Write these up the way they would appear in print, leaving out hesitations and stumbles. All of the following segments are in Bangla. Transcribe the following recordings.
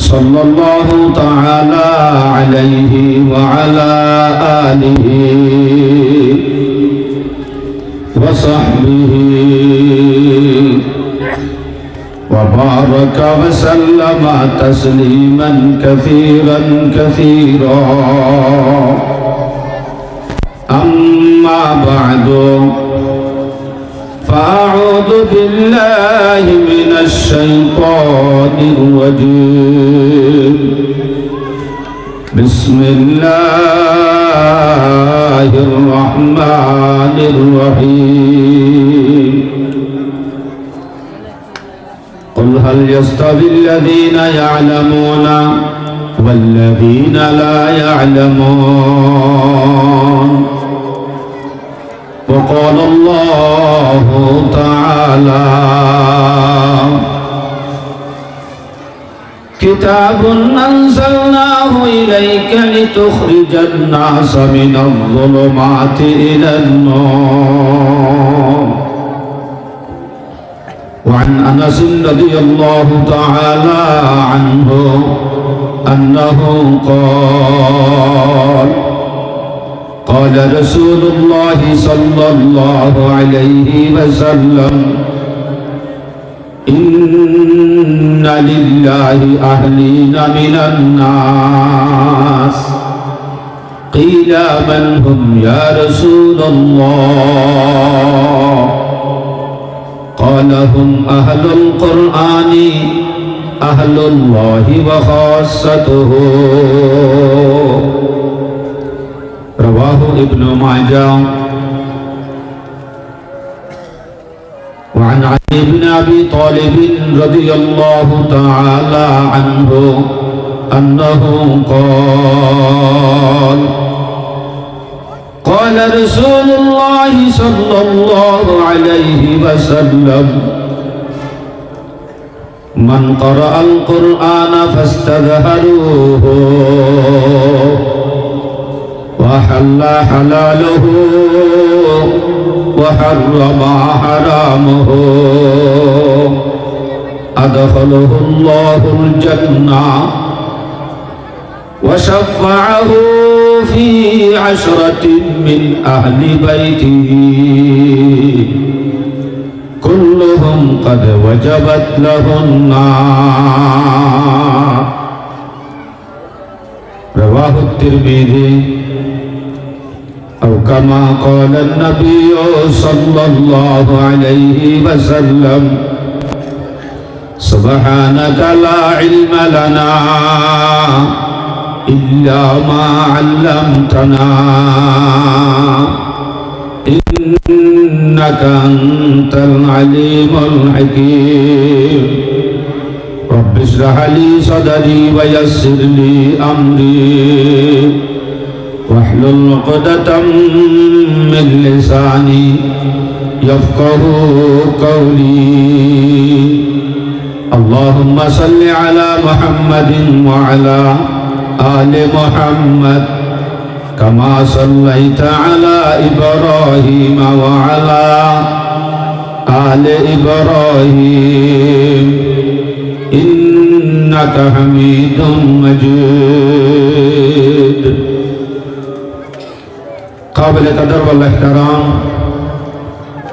صلى الله تعالى عليه وعلى آله وصحبه وبارك وسلم تسليما كثيرا كثيرا. أما بعد فأعوذ بالله من الشيطان الرجيم. بسم الله الرحمن الرحيم. قل هل يستوي الذين يعلمون والذين لا يعلمون. وقال الله تعالى كتاب أنزلناه إليك لتخرج الناس من الظلمات إلى النور. وعن أنس رضي الله تعالى عنه أنه قال رسول الله صلى الله عليه وسلم إن لله أهلين من الناس. قيل من هم يا رسول الله؟ قال هم أهل القرآن أهل الله وخاصته. رواه ابن ماجه. وعن علي بن أبي طالب رضي الله تعالى عنه أنه قال رسول الله صلى الله عليه وسلم من قرأ القرآن فاستظهروه وحل حلاله وحرم حرامه أدخله الله الجنة وشفعه في 10 من أهل بيته كلهم قد وجبت له النار. رواه الترمذي أو كما قال النبي صلى الله عليه وسلم سبحانك لا علم لنا إلا ما علمتنا إنك أنت العليم الحكيم. رب اشرح لي صدري ويسر لي أمري واحلل عقدة من لساني يفقهوا قولي. اللهم صل على محمد وعلى آل محمد كما صليت على إبراهيم وعلى آل إبراهيم إنك حميد مجيد. قابل قدر والاحترام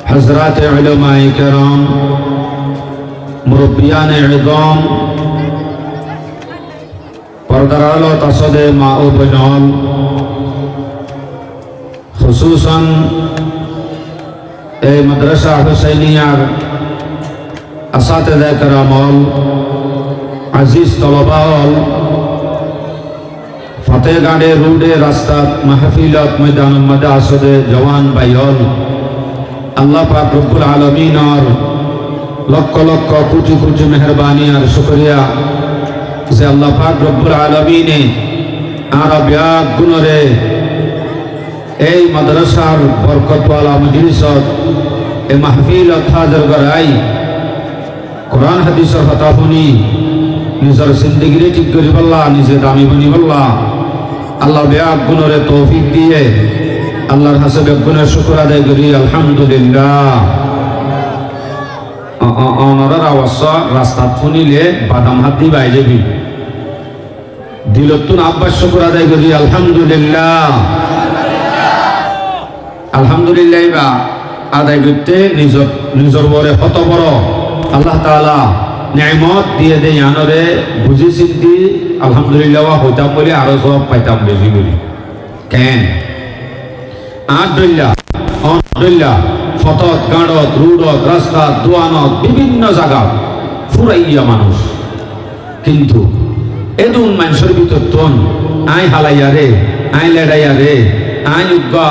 حضرات علماء کرام মুরব্বিয়ান ইযম পর্দার আলো তাসদে মা ও বোন খুসুসান এই মাদ্রাসা হুসাইনিয়ার আসাতিজা کرامল আজিজ তলবাল ফতেগাঁড়ে রোডে রাস্তা মাহফিলত ময়দান মধ্যে আসদে জওয়ান ভাইল আল্লাহ পাক রব্বুল আলামিনের লক্ষ লক্ষ কোটি কোটি মেহরবানি আর শুকরিয়া যে আল্লাহ পাক রব্বুল আলামিনে আর ব্যাগ গুণরে এই মাদ্রাসার বরকতওয়ালা মজলিসত এই মাহফিলত হাজির করাই কোরআন হাদিসের কথা শুনি নিজের জিন্দগিরে ঠিক করি বললা নিজে দামি বনি বললা আল্লাহ ব্যাগ গুণরে তৌফিক দিয়ে আল্লাহর কাছে ব্যাগ গুণের শুকর আদায় করি আলহামদুলিল্লাহ। অনরার আওয়াজ রাস্তা শুনিলে বাদাম হাত দিয়ে বাই যাবি দিলতুন আব্বাস শুকর আদায় করি আলহামদুলিল্লাহ। আলহামদুলিল্লাহ বা আদায় করতে নিজর বরে হত বড় আল্লাহ তাআলা নিয়ামত দিয়ে দেয় আনরে বুঝি চিন্তি আলহামদুলিল্লাহ হইতাম বলে আরো সব পাইতাম বেশি করি কেন আটদুল্লাহ ফতত গাঁড়ত রুডত রাস্তা দোয়ানত বিভিন্ন জায়গা ফুরাইয়া মানুষ কিন্তু এদুন মানুষের ভিতর তন আই হালাইয়া রে আই লেডাইয়া রে আই উগ্গা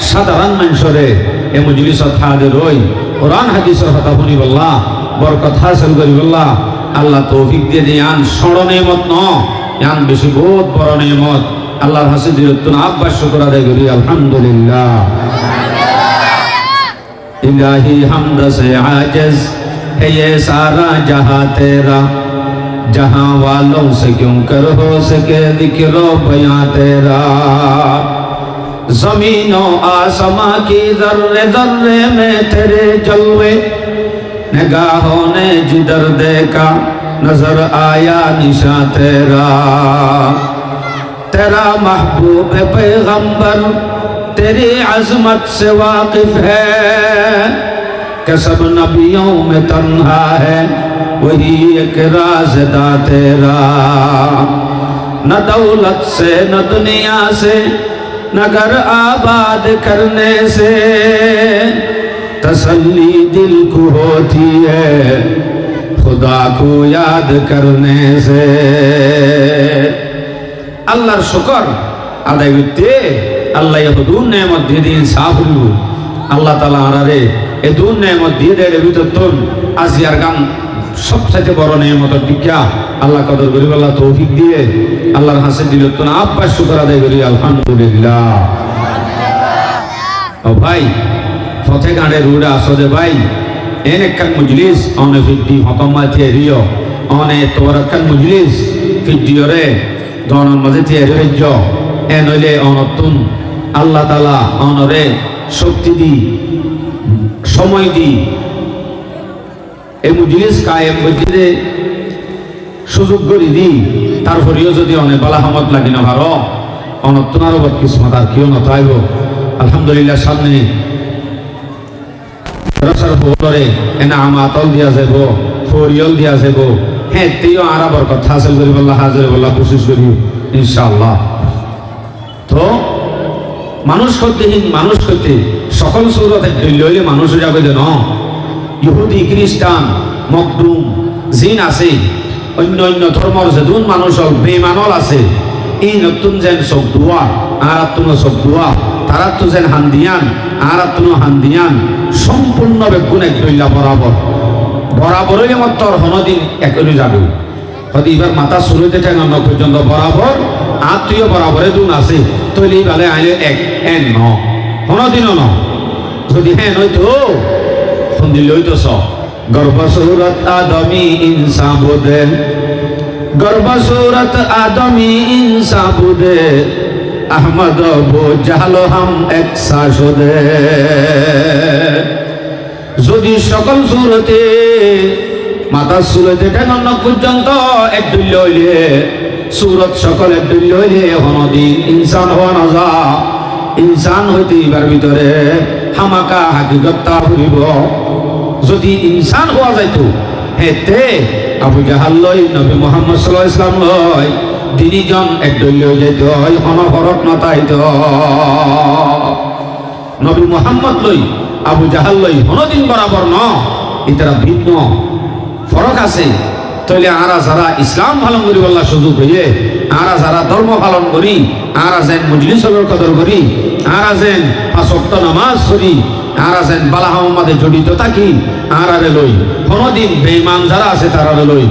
সাধারণ মানুষরে এ মজলিসত হাজে রই কোরআন হাদিসের কথা শুনি বললা বরকত হাসিল করি বললা আল্লাহ তৌফিক দিয়ে দিয়ে আন সড় নেমত ন আন বেশি বহুত বড় নেমত আল্লাহর হাসি দিলতুন আব্বাস শুকর আদায় করি আলহামদুলিল্লাহ। इलाही हमद से आजिज है ये सारा जहां तेरा जहां वालों से क्यों कर हो सके दिक्रो बयां तेरा जमीनों आसमां की जर्रे जर्रे में तेरे जलवे निगाहों ने जिधर देखा नजर आया निशा तेरा तेरा महबूब पैगंबर तेरी अजमत से वाकिफ है कि सब नबियों में तन्हा है वही एक राज़दा तेरा न दौलत से न दुनिया से न घर आबाद करने से तसल्ली दिल को होती है खुदा को याद करने से अल्लाह शुक्र আদায় করতে আল্লাহ এদুন নেমত দিয়ে দিন সাফ হইব আল্লাহ তাআলা আরারে এদুন নেমত দিয়ে দেয় ভিতর তোন আজিয়ার গান সবচাইতে বড় নেমত বিজ্ঞা আল্লাহ কদর করি আল্লাহ তৌফিক দিয়ে আল্লাহর হাসে দিল তোন আব্বাস শুকর আদায় করি আলহামদুলিল্লাহ। ও ভাই ফতে গাঁড়ে রুড়া আসদে ভাই এন একখান মজলিস অনে ফিদ্দি হতমা থিয়েরিও অনে তোর একখান মজলিস ফিদ্দিওরে দনের মাঝে থিয়েরি হইজ এ নইলে অনতুন আল্লাহ তাআলা অনরে শক্তি দি সময় দি এই মজলিস কায়েম করতে সুযোগ করে দি তারপরেও যদি অনেক বালা হামত লাগি না ভালো অনতুন আরো বদ কিসমত আর কেউ নতাইব আলহামদুলিল্লাহ সামনে রসার ফোরে এনা আমাতল দিয়া যাব ফরিয়ল দিয়া যাব হ্যাঁ তেও আরা বরকত হাসিল করি আল্লাহ হাজির আল্লাহ কোশিশ করি ইনশাআল্লাহ। তো মানুষ করতে সকল সুরত লইলে মানুষ যাবে যে ন ইহুদি খ্রিস্টান মকদুম জিন আছে অন্য অন্য ধর্মর যেদুন মানুষ হল বেমানল আছে এই নতুন যেন সব দোয়া আর আত্মন সব দোয়া তারা তো যেন হান্দিয়ান আর আত্মন হান্দিয়ান সম্পূর্ণ বেগুন এক দইলা বরাবর হইলে মাত্র হনদিন একই যাবে হয়তো এবার মাথা শুরুতে ঠেঙানো পর্যন্ত বরাবর আত্মীয় বরাবরে দুন আছে তৈলি বালে আইলে এক এন ন হনদিনও ন যদি হ্যাঁ নয়তো সন্দিল হইতো স গর্ভসূরত আদমি ইনসা বুদে গর্ভসূরত আদমি ইনসা বুদে আহমদ বো জাহলো হাম এক সাশদে যদি সকল সুরতে মাথা সুরতে ঠেকান্ন পর্যন্ত এক দুল্য হইলে সুরত সকল এক দুল্য হইলে হনদিন ইনসান হওয়া না যা ইনসান হইতে এবার ভিতরে হামাকা হাকিকতটা ফুরিব যদি ইনসান হওয়া যাইত হেতে আবু জাহাল লই নবী মুহাম্মদ সাল্লাল্লাহু আলাইহি ওয়াসাল্লাম লই তিনিজন এক দৈল্য হয়ে যাইত হয় অনহরত নতাইত নবী মুহাম্মদ লই আবু জাহাল লই হনদিন বরাবর ন ইতারা ভিন্ন ফরক আছে তাহলে আরা যারা ইসলাম পালন করি বললা সুযোগ হইয়ে আরা যারা ধর্ম পালন করি আরা যেন মজলিসের কদর করি আরা যেন পাঁচ ওয়াক্ত নামাজ পড়ি আরা যেন বালা হামাদে জড়িত থাকি আরারে লই কোনদিন বেঈমান যারা আছে তারারে লই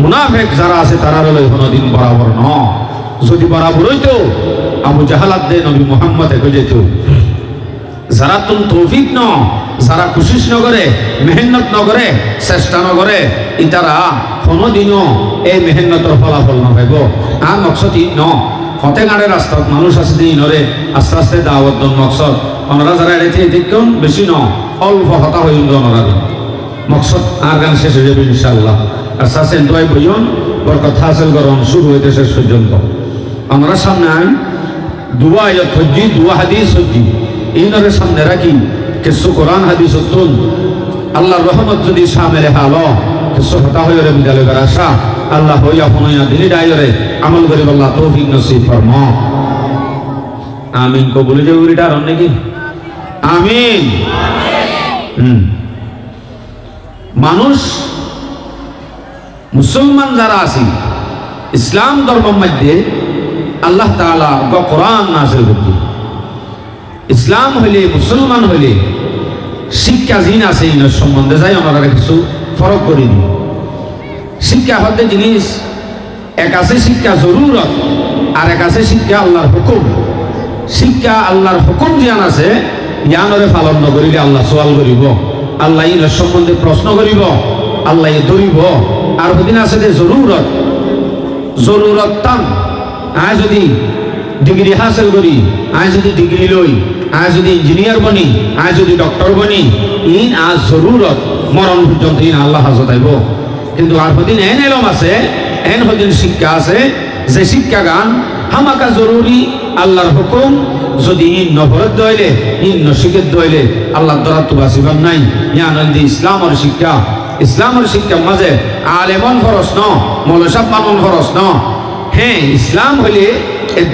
মুনাফিক যারা আছে তারারে লই কোনদিন বরাবর ন যদি বরাবর হইতো আবু জাহালাত দে নবী মুহাম্মদ কই যেত যারা তুমি তৌফিক ন যারা কোশিশ নগরে মেহনত নগরে চেষ্টা নগরে ইতারা কোনোদিনও এই মেহনতর ফলাফল নাপাইব আর মকসদ ই ন হতে গাঁড়ে রাস্তাত মানুষ আছে দিন নরে আস্তে আস্তে দাওয়াত দন মকসদ ওনারা যারা এড়েছে দেখুন বেশি ন অল্প হতা হইল ওনারা মকসদ আর গান শেষ হয়ে যাবে ইনশাআল্লাহ আর সাসেন দোয়াই বইন বরকত হাসিল করুন শুরু হইতে শেষ পর্যন্ত আমরা সামনে আইন দুয়া আয়াত হজ্জি দুয়া হাদিস হজ্জি ইনরে সামনে রাখি কিছু কোরআন হাদিস তুল আল্লাহর রহমত যদি সামনে হালো কিছু হতা হয়ে রে বিদালে আশা আল্লাহ হইয়া ফনইয়া দিলি ডাইরে আমল করি আল্লাহ তৌফিক নসিব ফরমা আমিন কবুল যে উরিটা আর নাকি আমিন মানুষ মুসলমান যারা আছে ইসলাম ধর্মের মধ্যে আল্লাহ তাআলা কোরআন নাযিল করতে ইসলাম হইলে মুসলমান হইলে শিক্ষা জিন আছে এর সম্বন্ধে যাই আমরা কিছু ফরক করি দিই শিক্ষা হতে জিনিস এক আছে শিক্ষা জরুরত আর এক আছে শিক্ষা আল্লাহর হুকুম শিক্ষা আল্লাহর হুকুম জ্ঞান আছে জ্ঞানরে পালন নকরিলে আল্লাহ সওয়াল করিব আল্লাহ এর সম্বন্ধে প্রশ্ন করিব আল্লাহ ধরিব আর হদিন আছে যে জরুরত টান আজ যদি ডিগ্রি হাসিল করি আজ যদি ডিগ্রি লই আজ যদি ইঞ্জিনিয়ার বনি আজ যদি ডক্টর বনি ইন আজ জরুরত মরণ পর্যন্ত ইন আল্লাহ হাজত আইব কিন্তু আর হদিন এন এলম আছে এন হদিন শিক্ষা আছে যে শিক্ষা গান হামাকা জরুরি আল্লাহর হুকুম যদি ইন নফরত দইলে ইন নশিকেত দইলে আল্লাহর দ্বারা তো বাসিবান নাই ইয়ান আলদি ইসলামের শিক্ষা মাঝে আলেমন ফরজ ন মৌলসাব মামুন ফরজ ন হ্যাঁ ইসলাম হইলে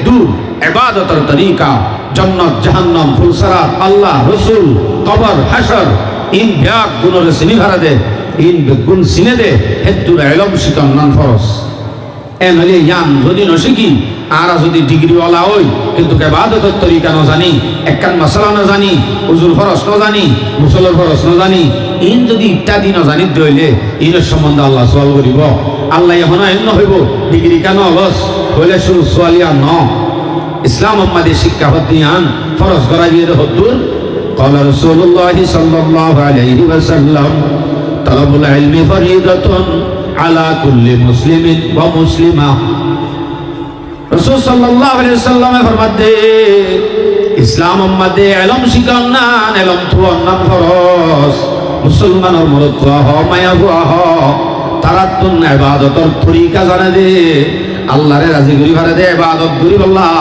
দূর ইবাদতের তরিকা জান্নাত জাহান্নাম ফুলসারাত আল্লাহ রাসূল কবর হাশর ইন ব্যাক গুণরে সিনি ভরা দে ইন বেগুন সিনে দে হেদুর ইলম শিকান নান ফরজ এন হইলে ইয়ান যদি ন শিখি আর যদি ডিগ্রিওয়ালা হই কিন্তু ইবাদতের তরিকা ন জানি একখান মাসালা ন জানি উজুর ফরজ ন জানি মুসলের ফরজ ন জানি ইন যদি ইত্যাদি ন জানি দইলে ইনের সম্বন্ধে আল্লাহ সওয়াল করিব আল্লাহ এখন এন্ন হইব ডিগ্রি কেন অলস হইলে শুরু সোয়ালিয়া ন ইসলাম আমাদের শিক্ষা হতিয়ান ফরজ করা গিয়ে হদ্দুর قال رسول الله صلى الله عليه وسلم طلب العلم فريضة على كل مسلم ومسلمة রাসূল সাল্লাল্লাহু আলাইহি ওয়াসাল্লাম ফরমাতে ইসলাম আমাদের ইলম শিখান না ইলম থুয়ান না ফরজ মুসলমানের মরদ হ মায়া হ তারাতুন ইবাদতের তরিকা জানা দে আল্লাহরে রাজি করি ভারে দে ইবাদত করি আল্লাহ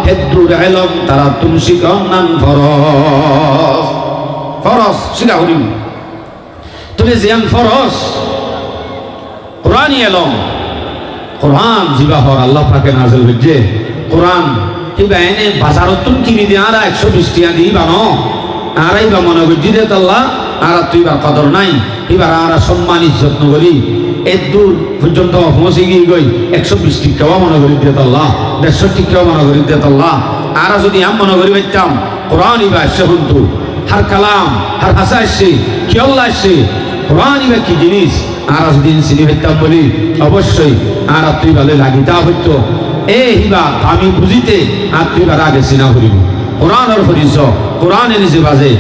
হেদুর ইলম তারাতুন শিখান না ফরজ শিখা করি তুমি জিয়ান ফরজ কোরআন ইলম কোরআন জিবাহর আল্লাহ পাকে নাযিল হইছে কোরআন কিবা এনে বাজারতুন কিনি দি আর 120 টাকা দি বানো আরাই বা মনে করি দে আল্লাহ আর তুইবার কদর নাই এবার আর সম্মান ইজ্জত নগরি এদূর পর্যন্ত পৌঁছে গিয়ে গই 120 টাকাও মনে করি দে আল্লাহ 150 টাকাও মনে করি দে আল্লাহ আর যদি আম মনে করি বাইতাম কোরআন ইবা শুনতু হার কালাম হার ভাষা আসছে কি আল্লাহ আসছে কোরআন ইবা কি জিনিস আর দিন সিনি হইতাম বলি অবশ্যই আর তুই ভালো লাগিতা হইতো এ হিবা আমি বুঝিতে আর তুই বার আগে সিনা করিব কোরআন আর ফরিস কোরআন নিজে বাজে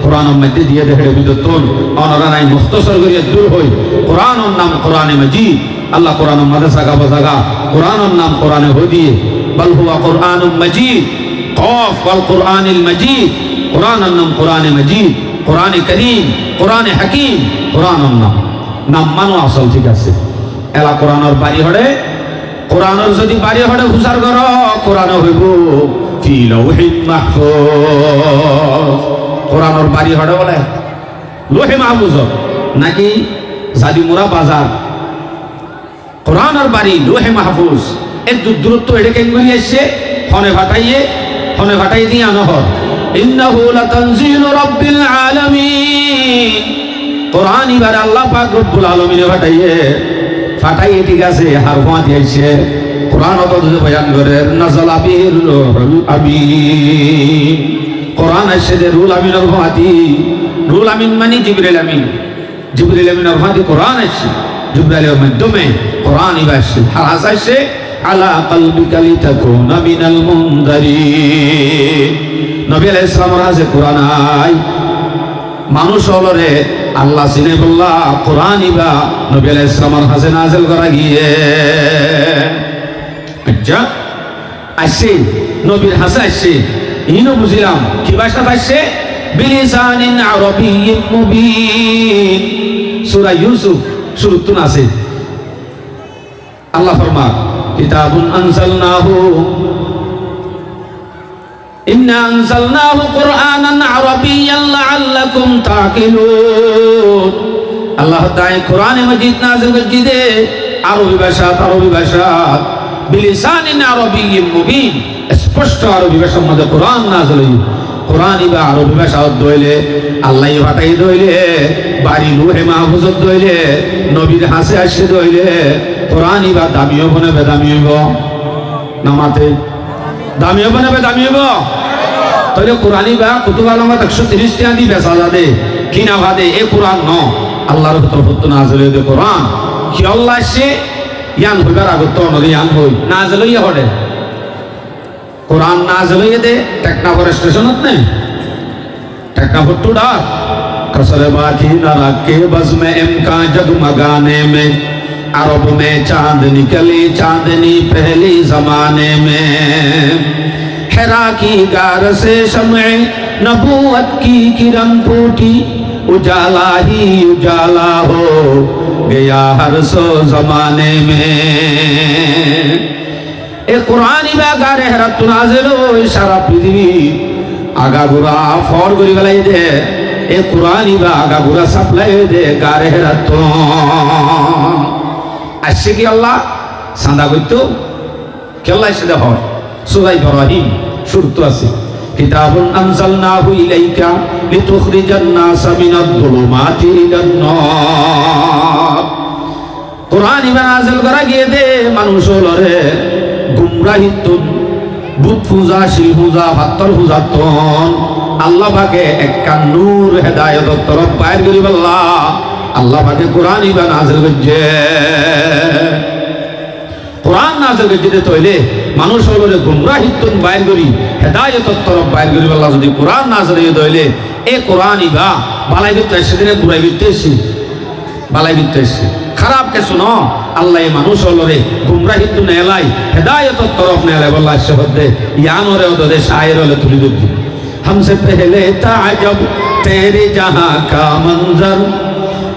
কোরআন মধ্যে দিয়ে দেখে বিদতন অনরা নাই মুখতসর করিয়া দূর হই কোরআনের নাম কোরআনে মাজিদ আল্লাহ কোরআন মাদ্রাসা কা বাজাগা কোরআনের নাম কোরআনে হই দিয়ে বল হুয়া কোরআনুম মাজিদ কফ ওয়াল কোরআনিল মাজিদ কোরআনের নাম কোরআনে মাজিদ কোরআনে করিম কোরআনে হাকিম কোরআনের নাম মানো আসল ঠিক আছে এলা কোরআনের বাড়ি হড়ে কোরআনের যদি বাড়ি হড়ে হুসার করো কোরআন হইব ফি লাউহিল মাহফুজ কোরআনের বাড়ি হড়ে বলে লোহে মাহফুজ নাকি জালিমুরা বাজার কোরআনের বাড়ি লোহে মাহফুজ এর দূরত্ব এটা কেন করি আসছে ফনে ফাটাই দিয়ে আনহর ইন্নাহু লাতানজিলু রাব্বিল আলামিন কোরআন এবার আল্লাহ পাক রব্বুল আলামিনে ফাটাইয়ে ঠিক আছে হারফা দিয়েছে কোরআন অত বয়ান করে নাযালা বিহির রুহুল আমিন কোরআন আসছে যে রুহুল আমিনের ফাতি রুহুল আমিন মানে জিবরিল আমিনের ফাতি কোরআন আসছে জিবরিলের মাধ্যমে কোরআন এবার আসছে হারাস আসছে আলা কলবিকা লিতাকুনা মিনাল মুনদারিন নবী আলাইহিস সালামের কাছে কোরআন আই মানুষ হলরে আল্লাহ সিনে বললা কোরআন ইবা নবী আলাইহিস সালামের কাছে নাযিল করা গিয়ে আচ্ছা আসছে নবীর হাসে আসছে ইনো বুঝিলাম কি ভাষা আসছে বিলিসানিন আরাবিয়্যিন মুবিন সূরা ইউসুফ শুরুতুন আছে আল্লাহ ফরমান কিতাবুন আনজালনাহু ইন্না আনজালনাহু কুরআনান আরাবিয়্যান লাআল্লাকুম তাকিলুন। আল্লাহ তাআলা কোরআনে মাজিদ নাযিল করেছে আরবি ভাষা বিলিসানিন আরাবিয়্যিন মুবিন, স্পষ্ট আরবি ভাষার মধ্যে কোরআন নাযিল হইছে। কোরআন ইবা আরবি ভাষা দইলে আল্লাহ ভাটাই দইলে বাড়ি লুহে মাহফুজত দইলে নবীর হাসে আসে দইলে কোরআন ইবা দামিও বনে বেদামি হইব নামাতে দামিও বনে বেদামি হইব। তাহলে কোরআন ইবা কুতুব আলমত 130 টাকা দি বেচা যাবে কিনা ভাদে এ কোরআন ন আল্লাহর তরফত নাযিল হইছে। কোরআন কি আল্লাহ সে ইয়ান হইবার আগত নদী ইয়ান হই নাযিল হইয়া হড়ে कुरान नाज़िल हुए थे टेक्नापुर स्टेशन होते हैं टेक्नापुर टूडा कसर बाकी न रखे बस में इम्कान जगमगाने में अरब में चांद निकली चांदनी पहली जमाने में हिरा की गार से शम्ए नबूवत की किरण फूटी उजाला ही उजाला हो गया हर सो जमाने में। ए कुरानी बा गारे हरत नाज़िल होई सारा पृथ्वी आगागुरा फौर करी गलाई दे। ए कुरानी बा आगागुरा सप्लाई दे गारे हरत आशे की अल्लाह सांदा कइतो কি আল্লাহ সেটা হয়। সূরা ইব্রাহিম শুরুতে আছে কিতাবুন আনজালনাহু ইলাইকা লিতুখরিজান নাসা মিনাদ যুলুমাতি ইলান নার। কোরআন নাযিল করা গিয়ে দে মানুষ হলরে গুমরাহিতুন বুত পূজা শিল পূজা পাত্তর পূজা তন আল্লাহ পাকে একটা নূর হেদায়েত তরফ বাইর করি বল্লা আল্লাহ পাকে কোরআন নাযিল করছে। কোরআন নাযিল করতে তইলে মানুষ হলরে গুমরাহিতুন বাইর করি হেদায়েত তরফ বাইর করি বল্লা যদি কোরআন নাযিল হই তইলে এ কোরআন ইবা বালাই করতে সেদিনে বুড়াই করতেছি বালাই করতেছি খারাপ কে শুনো আল্লাহ মানুষ হলরে গুমরাহিতু নেলাই হেদায়েত তরফ নেলাই বল্লা শহদে ইয়ানরে ওদে শায়ের হলে তুলি দিবি हमसे पहले ताजब तेरे जहां का मंजर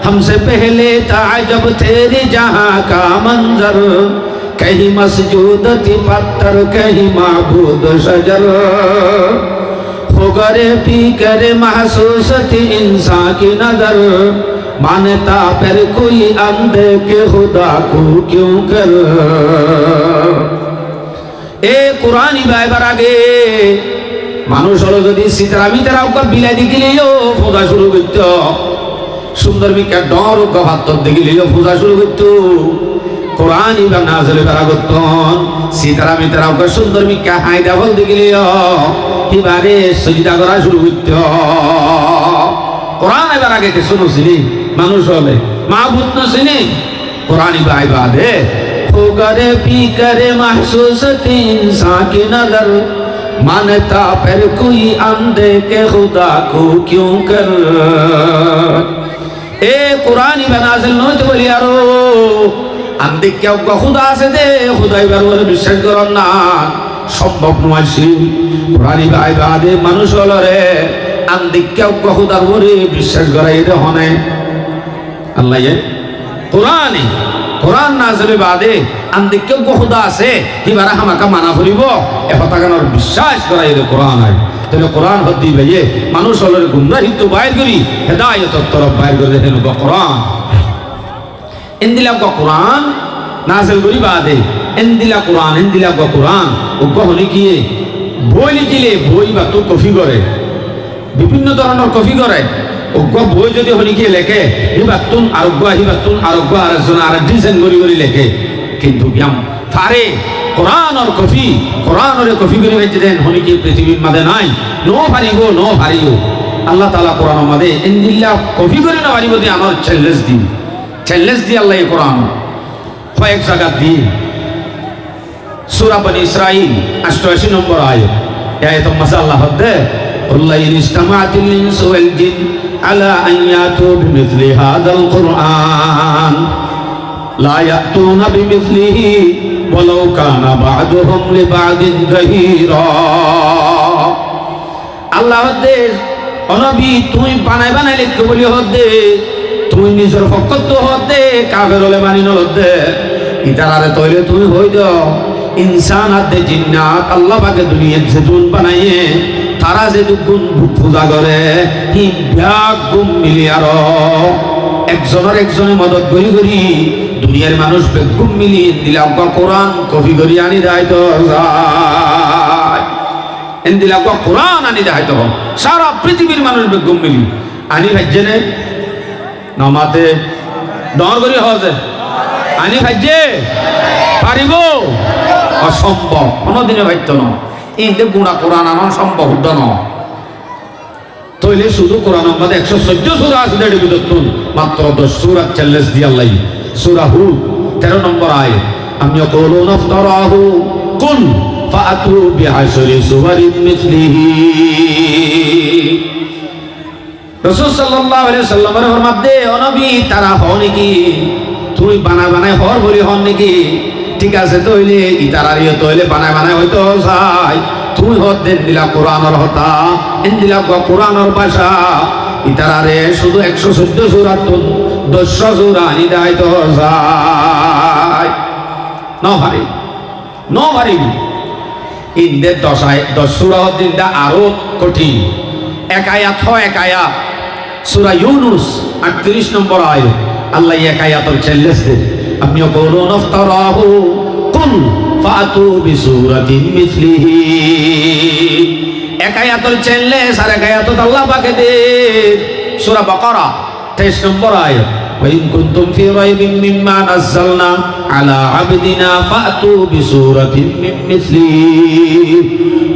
हमसे पहले ताजब तेरे जहां का मंजर कहीं मसजूदती पत्थर कहीं माबूद शजर हो करे पी करे महसूसती इंसान की नजर मानता पर कोई अंधे के खुदा को क्यों कर। ए कुरानी बाइबर आगे মানুষ হলো যদি সীতারামিতারাও বিলাই দেখিলেও পূজা শুরু করত সুন্দর মিকা ডর ভাত দেখিলেও পূজা শুরু করত। কোরআন ইবা নাযিল করা করতন সীতারামিতারাও সুন্দর মিকা হাইদা ফল দেখিলেও এবারে সজদা করা শুরু করত। কোরআন এবার আগে কে শুনছিলি মানুষ হলে মাহবুদ নছিনি কোরআন ইবা ইবাদে हो करे पी करे महसूसती इंसान की नजर मानता पर कोई अंधे के खुदा को क्यों कर। ए कुरानी नाज़िल नय तो বলি আরো अंधे কেউ খুদা আছে দে খুদাই বারবার বিশ্বাস করন না সম্ভব নয়। কুরআনি ইবাদে মানুষ হলরে अंधे কেউ খুদার উপরে বিশ্বাস করাই দে হনে আল্লাহ কুরআনি কোরআন নাযিল বাদে আন্দি কেউ খুদা আছে হিবারা হামাকা মানা করিব এ হতাগানোর বিশ্বাস করাই দে কোরআন আই। তাহলে কোরআন হদি ভাইয়ে মানুষ হলরে গুমরাহিত বাইর করি হেদায়েত তরফ বাইর করে দেন কোরআন ইন্দিলা কোরআন নাযিল করি বাদে ইন্দিলা কোরআন ও গহনি কি বই লিখিলে বই বা তো কপি করে বিভিন্ন ধরনের কপি করে অজ্ঞ বই যদি হনিকে লেখে হিবাতুন আরোগ্য আরেকজন আর ডিজাইন করি লেখে কিন্তু ব্যায়াম ফারে কোরআনের কফি করে হয়েছে দেন হনিকে পৃথিবীর মাঝে নাই নো ফারিগো আল্লাহ তাআলা কোরআনের মাঝে ইনদিল্লাহ কফি করে না পারিব দিয়ে আমার চ্যালেঞ্জ দি আল্লাহ কোরআন কয়েক জায়গা দি সূরা বনী ইসরাঈল 88 নম্বর আয়াত আয়াত মাসাল্লাহ হদে আল্লাহ ইস্তামাতিল ইনসু ওয়াল জিন على أن يأتوا بمثل هذا القرآن لا يأتون بمثله ولو كان بعضهم لبعض ظهيرا। আল্লাহ দে অনবী তুই বানাই লিখতে বলি হদে তুই নিজের ফকত হদে কাফের হলে মানি নলদে ইতারারে তইলে তুই হই যাও ইনসান আদে জিন্নাত আল্লাহ পাকে দুনিয়াত যেতুন বানাইয়ে তারা যে গুণ পূজা করে হি ব্যাগ গুম মিলিয়ার একজনের একজনের মদত করি করি দুনিয়ার মানুষ বেগুম মিলিয়ে দিলাম কোরআন কপি করি আনি দেয় তো যায় এন দিলাম কোরআন আনি দেয় তো সারা পৃথিবীর মানুষ বেগুম মিলি আনি ভাজ্যে নে নমাতে ডর করি হজে আনি ভাজ্যে পারিব অসম্ভব কোনোদিনে ভাইত ন ইন্দে গুণা কোরআন আনা সম্ভব উদ্দ ন তইলে শুধু কোরআন আমাদের 114 সূরা আছে এর ভিতর মাত্র 10 সূরা চ্যালেঞ্জ দি আল্লাহ সূরা হুদ 13 নম্বর আয়াত আমি ইয়াকুলুন আফতারাহু কুল ফাআতু বিআশরি সুওয়ারিন মিছলিহি রাসূল সাল্লাল্লাহু আলাইহি সাল্লামের ফরমাত দে ও নবী তারা হন নাকি তুই বানায় হর বলি হন নাকি ঠিক আছে তইলে ইতারারিও তইলে বানায় হয়তো যায় তুমি হত দেন দিলা কোরআনের হতা এন দিলা কোরআনের ভাষা ইতারারে শুধু 114 সূরা তো 10 সূরা আনি দেয় তো যায় ন ভারি ইনদের 10 সূরা দিনটা আরো কঠিন এক আয়াত সূরা ইউনুস 38 নম্বর আয়াত আল্লাহ এক আয়াতের চ্যালেঞ্জ দেন আপনি বলুন আফতারাহু কুল ফাতু বিসূরাতিন মিছলিহি এক আয়াতের চ্যালেঞ্জ আর এক আয়াত আল্লাহ পাকে দে সূরা বাকারা 23 নম্বর আয়াত ওয়াইন কুনতুম ফি রাইবিন মিম্মা নাযালনা আলা আবদিনা ফাতু বিসূরাতিন মিন মিছলিহি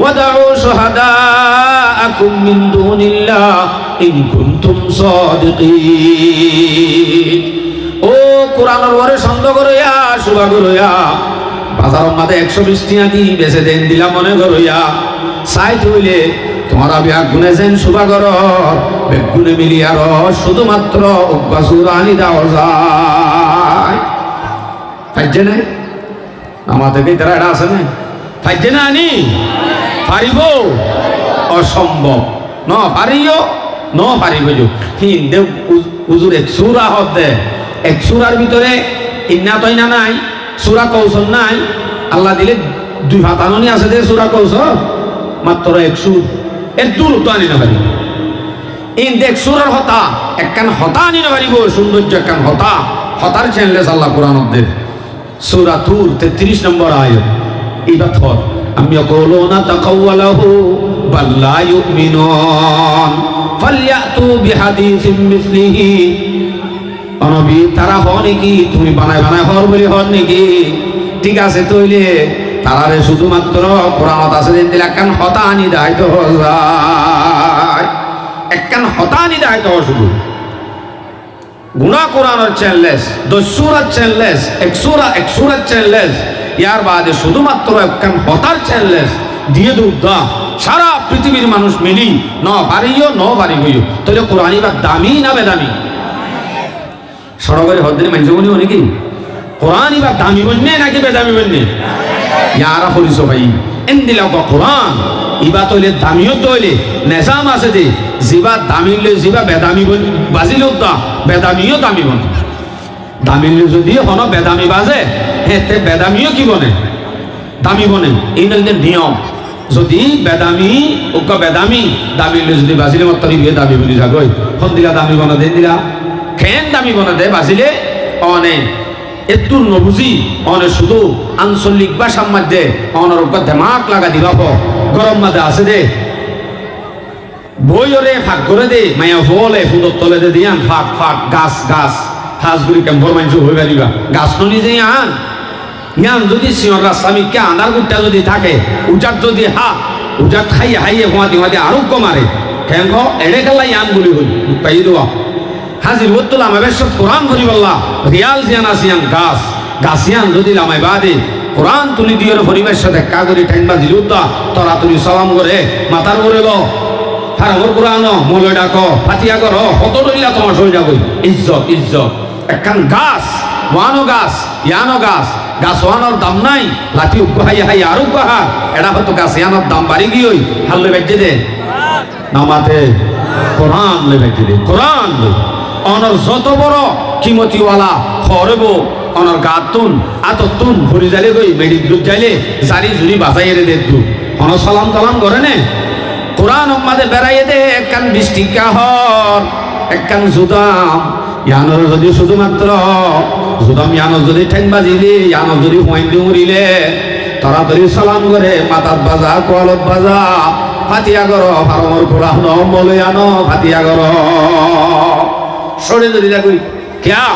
ওয়াদউ শুহাদাআকুম মিন দুনিল্লাহ ইন কুনতুম সাদিকিন ও কোরআনের ওরে সন্দেহ করিয়া শুভা করিয়া বাজারের মাঝে 120 টাকা দি বেচে দেন দিলা মনে করিয়া সাইট হইলে তোমরা বিয়া গুনে যেন শুভা কর বেগুনে মিলিয়ার শুধুমাত্র উপাসুর আনি দাও যায় ফাইজে না আমাদের কি তারা এটা আছে না ফাইজে না আনি পারিব অসম্ভব ন পারিও ন পারিব হিন্দে হুজুর এক সূরা হতে এক সূরার ভিতরে ইন্না তইনা নাই সূরা কৌশল নাই আল্লাহ দিলে দুই ভাতাননি আছে যে সূরা কৌশল মাত্র এক সুর এর দূর তো আনি না পারি ইন দেখ সূরার হতা একখান হতা আনি না পারিব সৌন্দর্য একখান হতার চ্যানেল আল্লাহ কোরআনত দে সূরা তুর 33 নম্বর আয়াত এটা থর আমি ইয়াকুলুনা তাকাওয়ালাহু বাল লা ইউমিনুন ফালইয়াতু বিহাদিসিন মিছলিহি নবী তারা হন নাকি তুমি বানায় হর বলি হন নাকি ঠিক আছে তইলে তারারে শুধুমাত্র কোরআনত আছে দেন দিলা একখান হতা আনি দেয় তো যায় একখান হতা আনি দেয় তো শুধু গুনাহ কোরআনের চ্যালেঞ্জ 10 সূরার চ্যালেঞ্জ এক সূরার চ্যালেঞ্জ ইয়ার বাদে শুধুমাত্র একখান হতার চ্যালেঞ্জ দিয়ে দুদা সারা পৃথিবীর মানুষ মিলি ন পারিও তাহলে কোরআনই বা দামি না বেদামি সরকারি হদ্দিনে মানুষ বলি নাকি কোরআনই বা দামি বন্যে নাকি বেদামি বন্যে ইয়ারা পরিচ ভাই এন দিলা কোরআন ইবা তৈলে দামিও তৈলে নেজাম আছে দে জিবা দামিলে জিবা বেদামি বাজিলেও তা বেদামিও দামি বনে দামিলে যদি হন বেদামি বাজে হেতে বেদামিও কি বনে দামি বনে এই নিয়ম যদি বেদামি দামিলে যদি বাজিলে মাত্র দামি বলি যাগই ফোন দিলা দামি বনা দেন দিলা খেন দামি বনা দে বাজিলে অনে এতুর নবুজি অনে শুধু আঞ্চলিক ভাষার মধ্যে অনরোগ্য দেমাক লাগা দিবা গরম মাঝে আছে দে বইরে ফাঁক করে দে মায়া বলে ফুদর তলে দে দিয়ান ফাঁক গাছ হাঁসগুলি কেম্পর মানুষ হয়ে পারিবা গাছ ননি যে আন ইয়ান যদি সিঁহর রাস্তামিককে আন্ধার গুটটা যদি থাকে উজাত যদি উজাত হাইয়ে হুঁয়াতি আরোগ্য মারে ঠেঙ্গ এড়ে গেলাই আন গুলি হই পাই দেওয়া হাজির হতুল আমাবেশত কোরআন ধরি বললা রিয়াল জিয়ান আসিয়ান গাছিয়ান যদি লামাই বাদে কোরআন তুলি দিয়ে পরিবেশ সাথে কাগরি ঠেঙ্গা দিলুতা তরাতুরি সালাম করে মাথার করে লো হারামর কোরআন মলে ডাক ফাতিয়া কর কত ডইলা তোমার সই যাবই ইজ্জত একখান গাছ ইয়ানো গাছ ওয়ানোর দাম নাই লাঠি হাই আর উগ্গহা এটা হয়তো গাছ ইয়ানোর দাম বাড়ি গিয়ে হাল্লে বেঁচে দে নামাতে কোরআন লে বেঁচে দে কোরআন অনর যত বড় কিমতিওয়ালা হরব অনর গাতুন আততুন ভরি জালে গই মেডি দুধ জালে জারি জুরি বাজাই রে দে দু অন সালাম তালাম করে নে কোরআন আমাদের বেড়াইয়ে দে একখান বৃষ্টি কাহর একখান জুদাম ইয়ানোর যদি শুধুমাত্র জুদাম ইয়ানোর যদি ঠেং বাজিলে ইয়ানোর যদি হুঁয়াইন উড়িলে তাড়াতাড়ি সালাম করে মাথাত বাজা কোয়ালত বাজা ফাতিয়া করো ফারমর কোরআন বলে আনো ফাতিয়া করো সরে যদি দেখুই কেয়া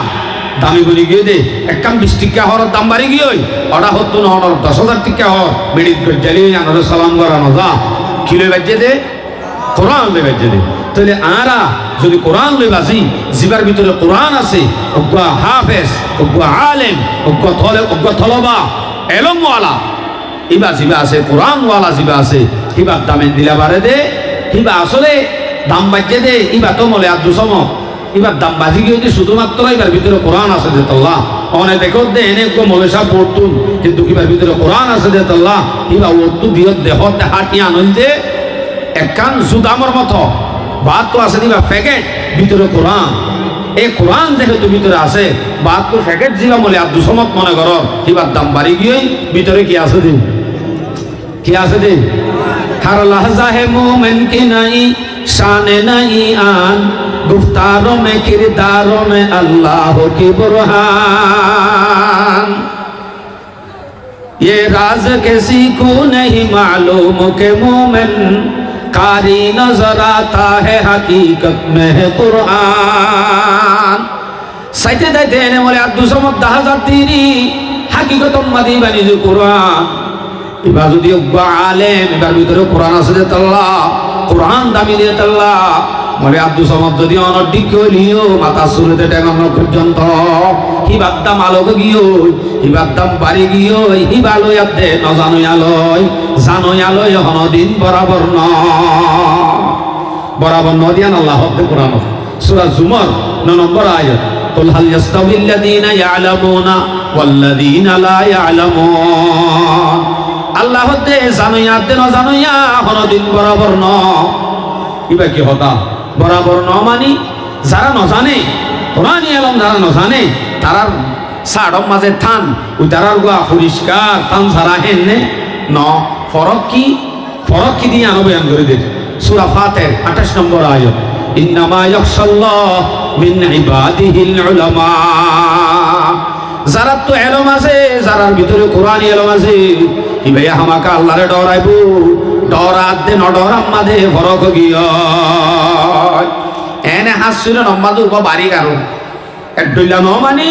দামি করে গিয়ে দে একখান 20 টিকা হওয়ার দাম বাড়ি গিয়ে ওটা হতো না অনর 10,000 টিকা হওয়ার মেডিট করে জ্বালিয়ে আনারে সালাম করানো যা কিলো বাজ্যে দে কোরআন লই বাজ্যে দে তাহলে আরা যদি কোরআন লই বাজি জিবার ভিতরে কোরআন আছে ওগা হাফেজ ওগা আলেম ওগা থলবা এলমওয়ালা ইবা জিবা আছে কোরআনওয়ালা জিবা আছে ইবা দামে দিলা বারে দে ইবা আসলে দাম বাজ্যে দে ইবা তো মলে আর দুসম এবার দাম বাজি গিয়ে শুধুমাত্র এবার ভিতরে কোরআন আছে যে তাল্লাহ অনেক দেখো দে এনে একটু মলেশা পড়তুন কিন্তু এবার ভিতরে কোরআন আছে যে তাল্লাহ এবার ওটু দিয়ে দেহ হাঁটি আনন্দে একখান সুদামর মতো বাদ তো আছে দিবা প্যাকেট ভিতরে কোরআন এই কোরআন যেহেতু ভিতরে আছে বাদ তো প্যাকেট জিবা মলে আর দুসমত মনে করো এবার দাম বাড়ি গিয়ে ভিতরে কি আছে দিন কি আছে দিন हर लहजा है मोमिन की नई शान नई आन गुफ्तारों में किरदारों में अल्लाह की बुरहान ये राज किसी को नहीं मालूम के मोमिन कारी नजर आता है हकीकत में है कुरान साइते दाइते ने बोले अब दूसरा मत दहाजा तीरी हकीकत मदी बनी जो कुरान এবার যদি আলেম এবার ভিতরে কোরআন আছে যে তাল্লাহ কোরআন দামি দিয়ে তাল্লাহ মানে আব্দুল সামাদ যদি অনডিক হইলিও মাথা সুরেতে টেকানো পর্যন্ত হিবার দাম আলোক গিয়ে হিবার দাম বাড়ি গিয়ে হিবালয় আদে নজানই আলয় জানই আলয় হনদিন বরাবর নদিয়ান আল্লাহ হতে কোরআন সূরা জুমর 9 নম্বর আয়াত কুল হাল ইয়াস্তাবিল্লাযীনা ইয়ালামুনা ওয়াল্লাযীনা লা ইয়ালামুন আল্লাহ হতে জানুইয়া দে ন জানুইয়া হনদিন বরাবর ন ইবা কি হতা বরাবর ন মানি যারা ন জানে কোরআন এলম যারা ন জানে তারার সাড়ম মাঝে থান ওই তারার গোয়া পরিষ্কার থান ছাড়া হেননে ন ফরক কি দিয়ে আনো বয়ান করে দে সূরা ফাতির 28 নম্বর আয়াত ইন্নামা ইয়াখশাল্লাহ মিন ইবাদিহিল উলামা যারা তো এলম আছে যারার ভিতরে কোরআন এলম আছে কি ভাইয়া হামাকা আল্লাহরে ডরাইবো ডরাত দে ন ডরাম মাঝে ফরক গিয়া এনে হাসছিল নম্মাদু বা বাড়ি কারো এডইলা ন মানে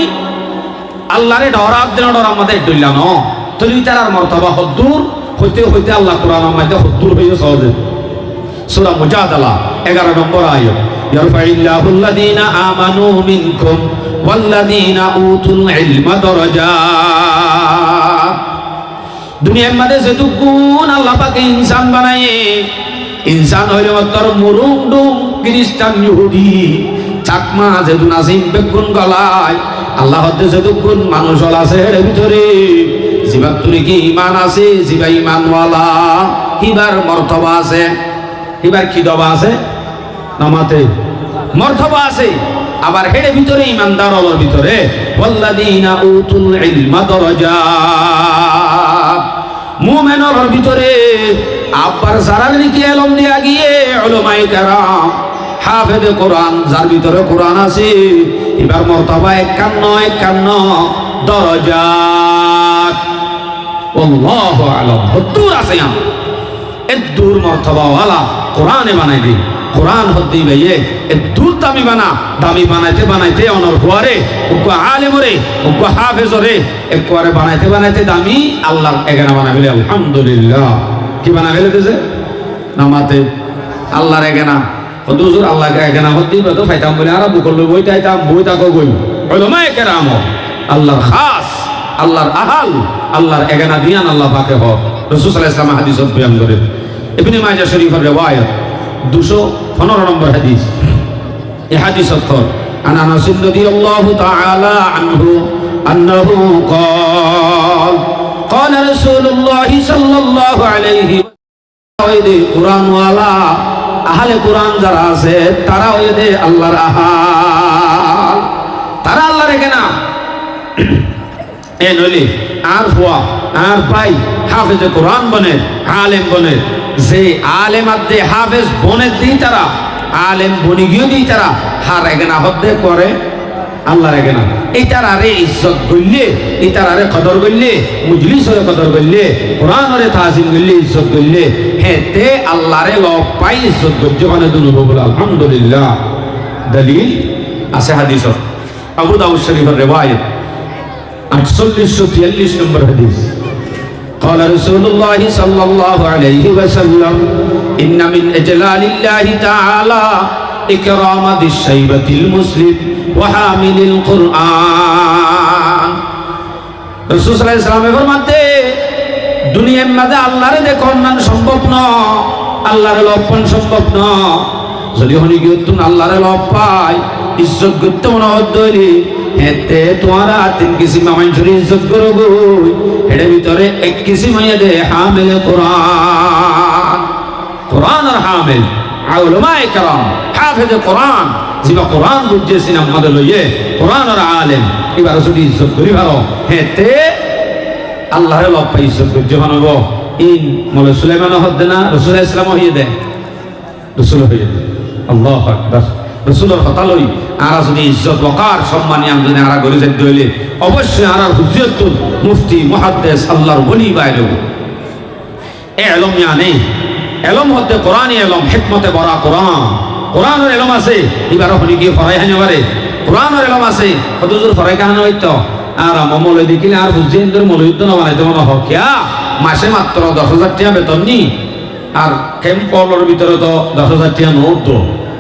আল্লাহরে ডরাত দে ন ডরাম মাঝে এডইলা ন তুই তার মর্তবা হদ্দুর হইতে হইতে আল্লাহ কোরআনের মধ্যে হদ্দুর হইয়া সহজে সূরা মুজাদালা 11 নম্বর আয়াত ইয়ারফাইল্লাহু আল্লাযীনা আমানু মিনকুম ওয়াল্লাযীনা উতুল ইলমা দারাজাত দুনিয়ার মধ্যে যেটুকুন আল্লাহ পাকে ইনসান বানায়ে ইনসান হইল তোর মুরুংডুম খ্রিস্টান ইহুদি চাকমা যেদু নাসিম বেগুন গলায় আল্লাহ হতে যেটুকুন মানুষ আছে এর ভিতরে জিবা তুরি কি ঈমান আছে জিবা ঈমানওয়ালা হিবার মর্তবা আছে হিবার কি দবা আছে নামাতে মর্তবা আছে আবার হেডে ভিতরে ঈমানদার হলোর ভিতরে ওয়াল্লাযীনা উতুল ইলমা দারাজাত মুমিনের ভিতরে আবার যারা নাকি ইলম দিয়া গিয়ে উলামায়ে কেরাম হাফেজ কোরআন যার ভিতরে কোরআন আছে এবার মর্তবা 51 দরজাত আল্লাহু আলাম হদ্দুর আছে এদ্দুর মর্তবা ওয়ালা কোরআনে বানাই দি কোরআন হদ্দি ভাইয়ে এদ্দুর দামি বানাইতে অনর হুয়ারে উকো আলেমরে উকো হাফেজরে একবারে বানাইতে দামি আল্লাহর এগানা বানাইলে আলহামদুলিল্লাহ কি বানাইলে দিছে নামাতে আল্লাহর এগানা হুজুর আল্লাহকে এগানা হদ্দি তো ফাইতাম বলে আর বুকল বই তাইতাম বই তাকো গই উলামায়ে কেরাম আল্লাহর খাস আল্লাহর আহাল আল্লাহর এগানা দিয়ান আল্লাহ পাকে হক রাসূল সাল্লাল্লাহু আলাইহি ওয়াসাল্লাম হাদিসত বয়ান করে ইবনে মাজাহ শরীফের riwayat 215 নম্বর হাদিস এই হাদিস অক্ষর আনা আনাস রাদিয়াল্লাহু তাআলা আনহু আন্নাহু قال قال رسول الله صلى الله عليه وسلم কুরআন ওয়ালা আহলে কুরআন যারা আছে তারা ওইদে আল্লাহর আহাল তারা আল্লাহর এখানে এ নইলে আর হুয়া আর ভাই হাফেজে কোরআন বনে আলেম বনে যে আলেম আদে হাফেজ বনে দিই তারা আলেম বনি গিয়ে দিই তারা হার এগেনা হদ্দে করে আল্লাহ রেগে না। এটার আরে ইজ্জত করলে, এটার আরে কদর করলে, মুজলিস হয়ে কদর করলে, কোরআন হরে তাজিম করলে, ইজ্জত করলে, হেতে আল্লাহরে লব পাই ইজ্জত করছে মানে দুনুব বলে আলহামদুলিল্লাহ। দলিল আছে হাদিসত আবু দাউদ শরীফের রিওয়ায়াত 4843 নম্বর হাদিস। قال رسول الله صلى الله عليه وسلم إن من إجلال الله تعالى إكرام ذي الشيبة المسلم وحامل القرآن। রাসূল সাল্লাল্লাহু আলাইহি ওয়াসাল্লাম ফরমাতে দুনিয়ার মাঝে আল্লাহরে দেখুন না সম্ভব না, আল্লাহরে লপন সম্ভব না। যদি হনি কি তুমি আল্লাহরে লপ পাই ইজ্জত করতে মনে হতলি হেতে তোমারা তিন কিসিম মানুষের ইজ্জত করব। এর ভিতরে এক কিসিম হইয়া দে হামিল কোরআন, কোরআন আর হামিল উলামায়ে কেরাম হাফেজ কোরআন যিবা কোরআন বুঝেছেন আমাদের লইয়ে কোরআন আর আলেম এবার যদি ইজ্জত করি ভালো হেতে আল্লাহর লব পাই ইজ্জত করতে মানব। ইন মোলা সুলাইমান হদ্দে না রাসূল ইসলাম হইয়ে দেয় রাসূল হইয়ে দেয়। আল্লাহু আকবার। রাসূলের কথা লই আর যদি ইজ্জত ওকার সম্মান আমি যদি আর গরে যেতে হইলে অবশ্যই আর হুজুরতুল মুফতি মুহাদ্দিস আল্লাহর ওলি বাইরে এ ইলম ইয়ানি এলম হতে কোরআনই এলম হিকমতে ভরা কোরআন। কোরআনের এলম আছে এবার হনি গিয়ে ফরাই হানি পারে কোরআনের এলম আছে কতজোর ফরাই কাহানো হইতো আর আমলে দেখিলে আর বুঝছেন তোর মৌলবিদ্য না বানাইতে মনে হোক মাসে মাত্র 10,000 টাকা বেতন নি আর ক্যাম্পলের ভিতরে তো 10,000 টাকা নোট তো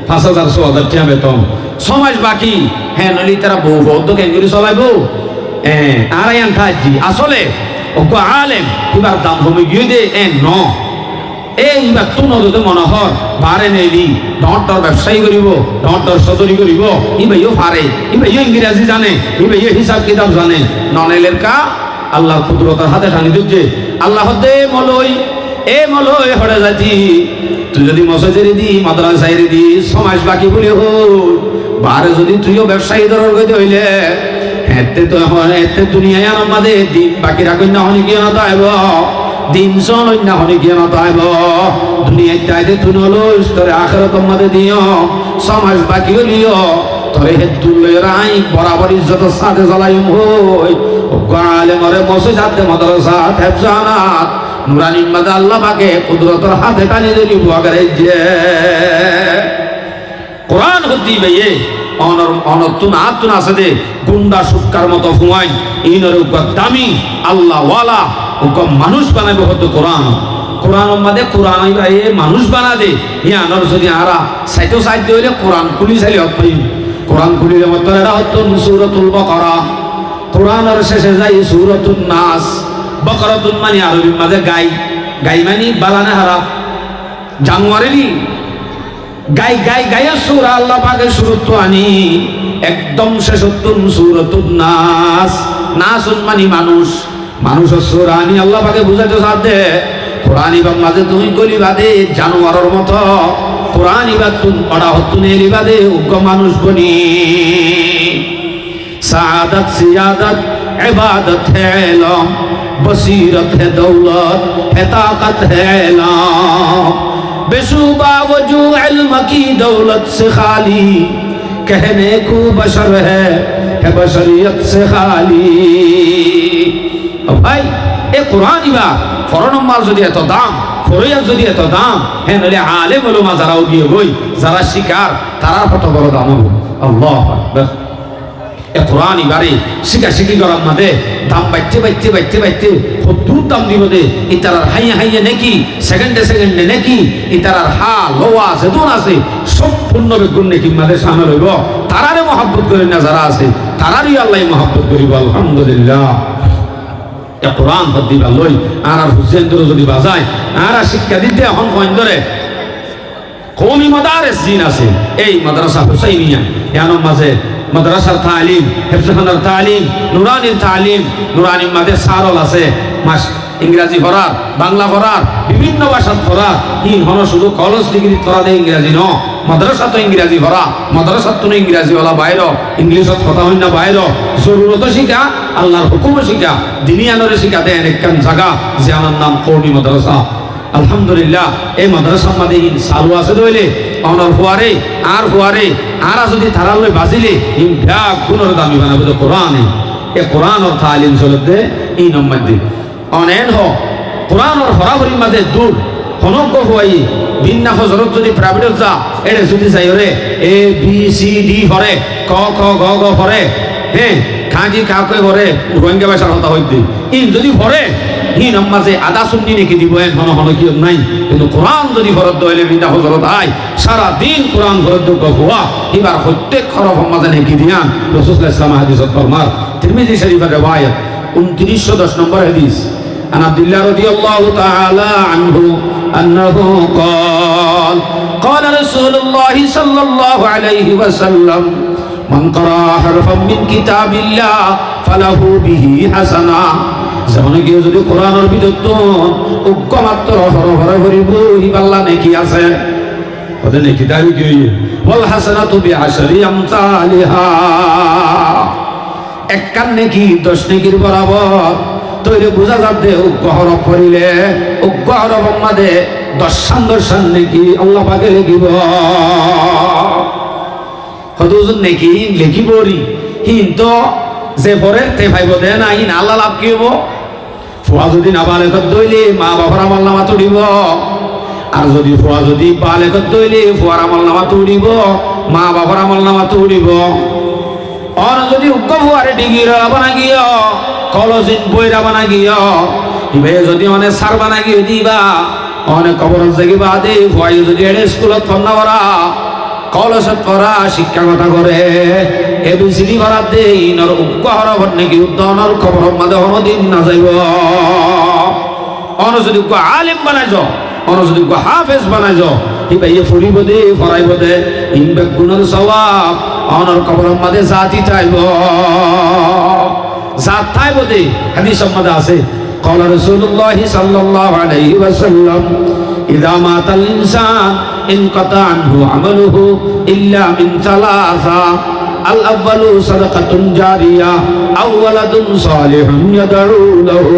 5,000 6,000 টাকা বেতন সমাজ বাকি হ্যাঁ নলি তারা বউ বৌদ্ধ ক্যাঙ্গুরি চলাইবো হ্যাঁ আর আয়ান থাকি আসলে ওকে আলেম এবার দাম কমে গিয়ে দে ন এইবার তো নদীতে মনে হয় বারে নেলি ডর ব্যবসায়ী করিব ডর সদরি করিব ই ভাইও পারে ই ভাইও ইংরেজি জানে ই ভাইও হিসাব কিতাব জানে ননেলের কা আল্লাহ কুদরতের হাতে টানি দিচ্ছে আল্লাহ দে মলই এ মলই হড়ে যাচ্ছি তুই যদি মসজিদের দি মাদ্রাসায় দি সমাজ বাকি বলি হই বারে যদি তুইও ব্যবসায়ী ধরার গতি হইলে এতে তো এখন এতে দুনিয়ায় আমাদের দিন বাকি রাখুন না হনি গিয়ে না তাইব দিন চলই না হনি গিয়ে না তাইব দুনিয়ায় চাইতে তুই হলো তোরে আখেরাত আমাদের দিও সমাজ বাকি হলিও তোরে হে তুলে রাই বরাবর ইজ্জতের সাথে জ্বালাইম হই গালে মরে মসজিদ হাতে মাদ্রাসা হেফজানাত নুরানি মাদা আল্লাহ পাকে কুদরতের হাতে টানি দিলি বুয়াগারে যে কোরআন হতি ভাইয়ে অনতুন আতুন আছে দে গুন্ডা সুক্কার মতো ফুয়াই ইনর দামি আল্লাহ ওয়ালা ওকে মানুষ বানাবে হতো কোরআন কোরআন মাদে কোরআন ভাই মানুষ বানা দে ইয়ানর যদি আরা সাইতো সাইড হইলে কোরআন খুলি চাইলে হত কোরআন খুলিলে মতো এরা হতো সূরাতুল বাকারা কোরআনের শেষে যাই সূরাতুন নাস বাকারাতুন মানে আরবি মাঝে গাই গাই মানে বালানা হারা জানুয়ারি গাই গাই গায়ের সূরা আল্লাহ পাকের সূরত আনি একদম শেষতুন সূরাতুন নাস নাসুন মানে মানুষ মানুষের সূরা আনি আল্লাহ পাকে বুঝাইতে সাথে কোরআন ইবাদ মাঝে তুমি গলি বাদে জানোয়ারের মতো কোরআন ইবাদ তুন পড়া হতুন এলি বাদে উগ্র মানুষ বনি সাআদাত সিয়াদাত ইবাদত है इल्म बसीरत है दौलत है ताकत है इल्म बेशुबा वजू इल्म की दौलत से खाली कहने को बशर है बशरियत से खाली। भाई ए कुरान इबा ফরনম্মার যদি এত দাম ফরিয়ার যদি এত দাম হ্যাঁ নইলে আলেম ওলামা যারাও গিয়ে গই যারা শিকার তারা কত বড় দাম হবে আল্লাহু আকবার। এ কোরআন ইবারে শিকা শিকি করার মধ্যে দাম বাইতে দূর দাম দিব দে ইতারার হাইয়া হাইয়া নাকি সেকেন্ডে সেকেন্ডে নাকি ইতারার হা লোয়া যেতন আছে সম্পূর্ণ বেগুন নাকি মাঝে সামিল হইব তারারে মহব্বত করি না যারা আছে তারারই আল্লাহ মহব্বত করিব আলহামদুলিল্লাহ। এ কোরআন দিবা লই আর হুসেন ধরে যদি বাজায় আর শিক্ষা দিতে এখন কয়েন ধরে কওমি মাদারিস জিন আছে এই মাদ্রাসা হুসাইনিয়া এর মাঝে মাদ্রাসার তালিম হেফজখানার তালিম নুরানির তালিম নুরানি মাঝে সারল আছে মাস ইংরেজি পড়ার বাংলা পড়ার বিভিন্ন ভাষার পড়ার কি হন শুধু কলেজ ডিগ্রি পড়া দেয় ইংরেজি ন মাদ্রাসা তো ইংরেজি ভরা, মাদ্রাসা তো ইংরেজি ওলা বাইর, ইংলিশত কথা হই না বাইর, জরুরত শিখা, আল্লাহর হুকুম শিখা, দিনিয়ানরে শিখা দেন একখান জায়গা যে আমার নাম কৌমি মাদ্রাসা। আলহামদুলিল্লাহ এই মাদ্রাসার মাঝে চালু আছে দইলে অনর ফুয়ারে আর যদি থারালে বাজিলে ইন ব্যাগ গুণর দামি বানাবো তো কোরআনে এ কোরআন অর তালিম চলতে এই নম্বর দি অনেন হ কোরআন অর হরাহরির মাঝে দূর হনক হওয়াই ভিন্না হজরত যদি প্রাইভেটত যা এটা যদি যাই রে এ বি সি ডি হরে ক খ গ গ হরে হ্যাঁ খাঁকি কাউকে ভরে রোহিঙ্গা ভাষার কথা হইতে ইন যদি ভরে ই নামাজে আদা সুন্নি নাকি দিব হন হন কি নাই, কিন্তু কোরআন যদি ফরদ দইলে বিনা হজরত আয় সারা দিন কোরআন ফরদ হওয়া এবার প্রত্যেক খরফ মাঝে নাকি দিয়ান রাসূলুল্লাহ সাল্লাল্লাহু আলাইহি ওয়াসাল্লাম তিরমিজি শরীফের রিওয়ায়াত 2910 নম্বর হাদিস আন আব্দুল্লাহ রাদিয়াল্লাহু তাআলা আনহু আন্নাহু قال قال رسول الله صلى الله عليه وسلم من قرأ حرفا من كتاب الله فله به حسنة যেমন কেউ যদি কোরআনের ভিতর তো মাত্র হরহর করিব ইবাল্লা নেকি আছে ওদের নেকি দাবি কি ওয়াল হাসানাতু বিআশরি আমসালিহা একখান নেকি 10 নেকির বরাবর তৈরি বোঝা যাবে হরফ করিলে হরফ মাঝে 10 নেকি আল্লাহ পাকে লিখিব কতজন নেকি লিখিব রি কিন্তু যে পরের তে ভাইব দে না ইন আল্লাহ লাভ কি হবো ফুয়া যদি না বালেকত দইলে মা বাবার আমল নামা তুলিব, আর যদি ফুয়া যদি বালেকত দইলে ফুয়ার আমল নামা তুলিব, মা বাবার আমল নামা তুলিব। আর যদি উগ্র ফুয়ারে ডিগির বানা গিয়ে কলজিন বইরা বানা গিয়ে ইবে যদি অনেক সার বানা গিয়ে দিবা অনেক খবর জাগিবা দে ফুয়াই যদি এড়ে স্কুলত ফন্না করা কলসত পড়া শিক্ষাগতা করে এবিসিডি ভরা দে ইনর উগ্র হরফ নাকি উদ্দনর খবর মাঝে হনদিন না যাইব। অন যদি আলিম বানাইছ অন যদি হাফেজ বানাইছ ইবাই ফুরিব দে ফরাইব দে ইনবে গুণর সওয়াব অনর খবর মাঝে জাতি চাইব জাত থাইব দে হাদিস মাঝে আছে قال رسول الله صلى الله عليه وسلم إذا مات الإنسان انقطع عنه عمله إلا من ثلاثة الأول صدقة جارية أو ولد صالح يدعو له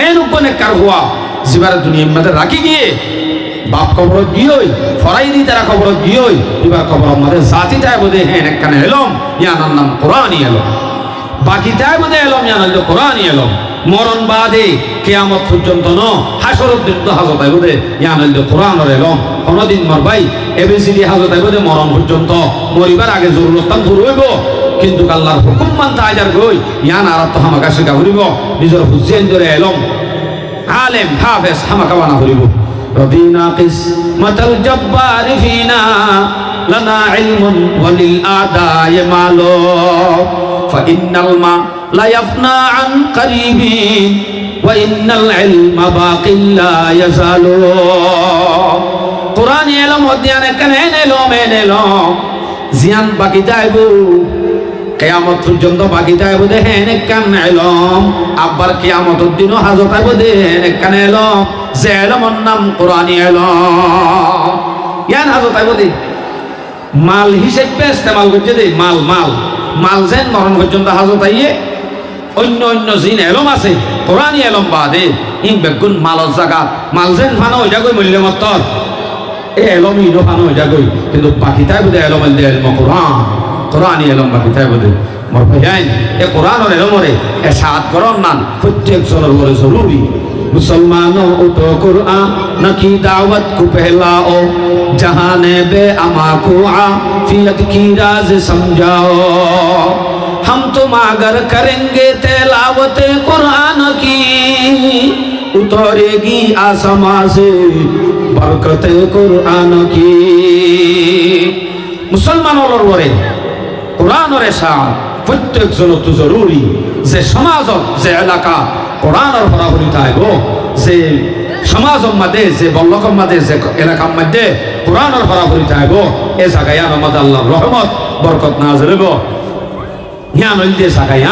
এর উপরে কার হওয়া জীবার দুনিয়ার মধ্যে রাখি গিয়ে বাপ কবর গিয়েই ফরাই দি তারা কবর গিয়েই এবার কবর আমাদের জাতি চাই বোধে হ্যাঁ একখানে এলম ইয়ানার নাম কোরআনই এলম বাকি তাই বোধে এলম ইয়ানার কোরআনই এলম মরণ বাদে কিয়ামত পর্যন্ত ন হাসরের দিন তো হাজত আইবদে ইয়ানাল কোরআনের এলম কোনদিন মরবাই এবিসিডি হাজত আইবদে মরণ পর্যন্ত মরিবার আগে জরুরতান পুরো হইব, কিন্তু আল্লাহর হুকুম মানতে আইজার গই ইয়ান আর তো হামাকা শিখা করিব নিজের হুজেন ধরে এলম আলেম হাফেজ হামাকা বানা করিব। রদিনা কিসমাতাল জব্বার ফিনা লানা ইলমুন ওয়ালিল আদায় মালো ফাইন্নাল মা لا يفنى عن قريب وإن العلم باق لا يزال قرآن علم وديان كنين علم زيان باقي دايبو কিয়ামত পর্যন্ত বাকি থাকবে দেখেন একখান ইলম আবার কিয়ামতের দিনও হাজত থাকবে দেখেন একখান ইলম যে ইলমের নাম কোরআনী ইলম ইয়ান হাজত থাকবে দে মাল হিসেবে ইস্তেমাল করতে দে মাল যেন মরণ পর্যন্ত হাজত আইয়ে অন্য অন্য জিন এলম আছে কোরআনী এলম বাদে ইন বেগুন মালর জায়গা মাল যেন ফানো হয়ে যাগই মূল্যমত্তর এ এলম ইনো ফানো হয়ে যাগই, কিন্তু বাকি তাই বোধ এলম এলম কোরআনী এলম বাকি তাই বোধ মোর ভাইয়াইন এ কোরআনের এলমরে এ সাত করন নান প্রত্যেক জনের বলে জরুরি। मुसलमानों उठो कुरान की दावत को फैलाओ जहाने बे अमा को आफियत की राज समझाओ हम तुम अगर करेंगे तिलावत कुरान की उतरेगी आसमां से बरकत कुरान की। মুসলমানর বলে কোরআনের সাথ প্রত্যেক জন তো জরুরি যে সমাজত যে এলাকা কোরআনের ফরাফরি থাকব যে সমাজের মধ্যে যে বল্লকের মধ্যে যে এলাকার মধ্যে কোরআনের ফরাফরি থাকব এ জায়গায় আমাদের আল্লাহর রহমত বরকত নাযিল হইব। জ্ঞান হইতে সাকাই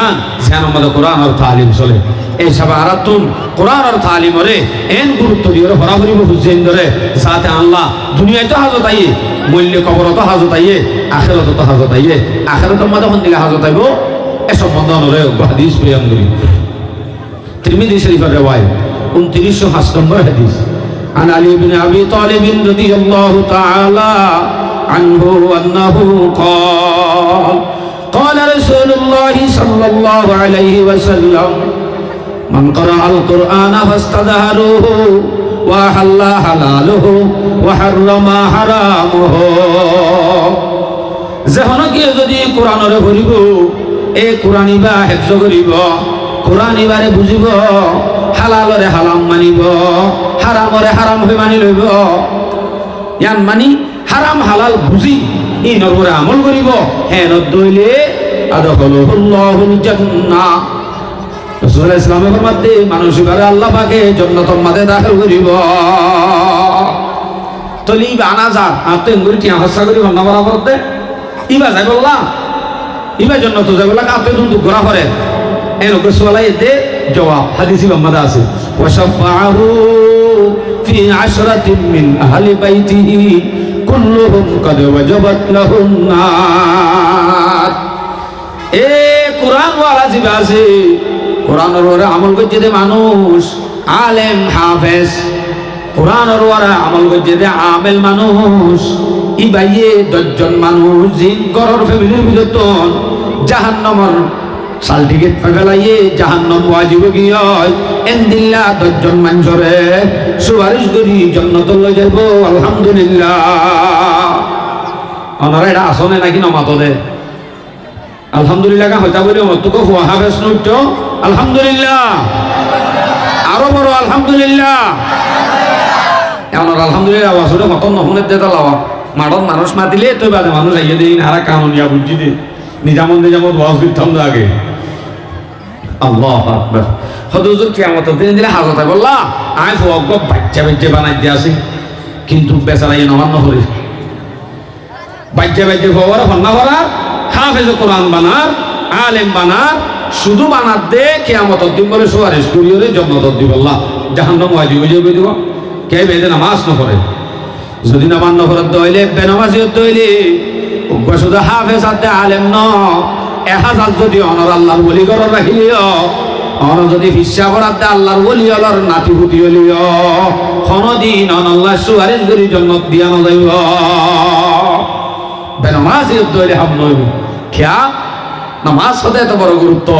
জ্ঞান আমাদের কোরআন আর তালিম চলে এই সব আরাতুন কোরআন আর তালিম রে এন গুরুত্ব দিয়ে হরাহরি হুসেন ধরে সাথে আল্লাহ দুনিয়ায় তো হাজত আইয়ে মূল্য কবর তো হাজত আইয়ে আখেরাত তো হাজত আইয়ে আখেরাতের মধ্যে কোন দিকে হাজত আইব এসব বন্ধ নরে হাদিস প্রিয়াম করি তিরমিজি শরীফের রিওয়ায়াত 2905 নম্বর হাদিস عن علي بن ابي طالب رضي الله تعالى عنه انه قال قال رسول الله صلى الله عليه وسلم من قرأ القرآن فاستظهره وأحل حلاله وحرم حرامه যেহনকে যদি কোরআনরে পড়িব এই কোরআন ইবা হেফজ করিব কোরআন ইবারে বুঝিব হালালরে হালাম মানিব হারামরে হারাম হয়ে মানি লইব ইয়ান মানি হারাম হালাল বুঝি ই নরবরে আমল করিব হে নদইলে আদখলুহুল্লাহুল জান্নাহ রাসূল ইসলামের ফরমাতে মানুষ এবারে আল্লাহ পাকে জান্নাতের মধ্যে দাখিল করিব তলি বানা যা আতে গুরি কি হাসা করি বানা বরাবর দে ইবা যাই বললা ইবা জান্নাত যাই বললা আতে দুন ঘোরা করে এর ওকে সোলাই দে জবাব হাদিসে মামদা আছে ওয়াশফাহু ফি আশরাতিন মিন আহলি বাইতিহি কুল্লুহুম কাদ ওয়াজাবাত লাহুন নার এ কোরআন ওয়ালা জিবা আছে কোরআনের ওরে আমল করছে যে মানুষ আলেম হাফেজ কোরআনের ওরে আমল করছে যে আমেল মানুষ ই বাইয়ে 10 জন মানুষ জিন গরর ফ্যামিলির ভিতর জাহান্নামের সার্টিফিকেট ফেলাইয়ে জাহান্নাম ওয়াজিব গিয়ে এন্দিল্লাহ 10 জন মানুষরে সুপারিশ করি জান্নাতে লই যাইব আলহামদুলিল্লাহ ওনারা এটা আসনে নাকি নমাত দে আলহামদুলিল্লাহ কা হইতা বলি অতকো হুয়া হাফেজ নইতো আলহামদুলিল্লাহ আরো বড় আলহামদুলিল্লাহ এমন আলহামদুলিল্লাহ ওয়াসুরে মতন নহনে দেতা লাওয়া মাডন মানুষ মাতিলে তুই বাদে মানুষ আইয়ে দেই হারা কানুনিয়া বুঝি দে নিজামত ওয়াজ করতাম আগে আল্লাহু আকবার হুজুর কিয়ামতের দিন দিলে হাজত বললা আই ফগব বাচ্চা বানাই দি আসি কিন্তু বেচারা এই নমান্য করে বাচ্চা ফওয়ারা ফন্না করা হাফেজ কোরআন বানার আলেম বানার শুধু বানার দে কিয়ামতের দিন বলে সুপারিশ করিও রে জান্নাত দিব আল্লাহ জাহান্নাম ওয়াজিব হয়ে যাবে দিব কে বেদে নামাজ না পড়ে যদি নামাজ না পড়ে দইলে বেনামাজিয়ত দইলে শুধু হাফেজ আতে আলেম ন 1000 যদি অনর আল্লাহর ওলি করে রাখিলিও অন যদি হিসা করাতে আল্লাহর ওলি হলর নাতি পুতি হলিও কোনদিন আল্লাহ সুপারিশ করি জান্নাত দিয়া না যাইব বেনামাজিয়ত দইলে হাম নইব কিয়া নামাজ হতে এত বড় গুরুত্ব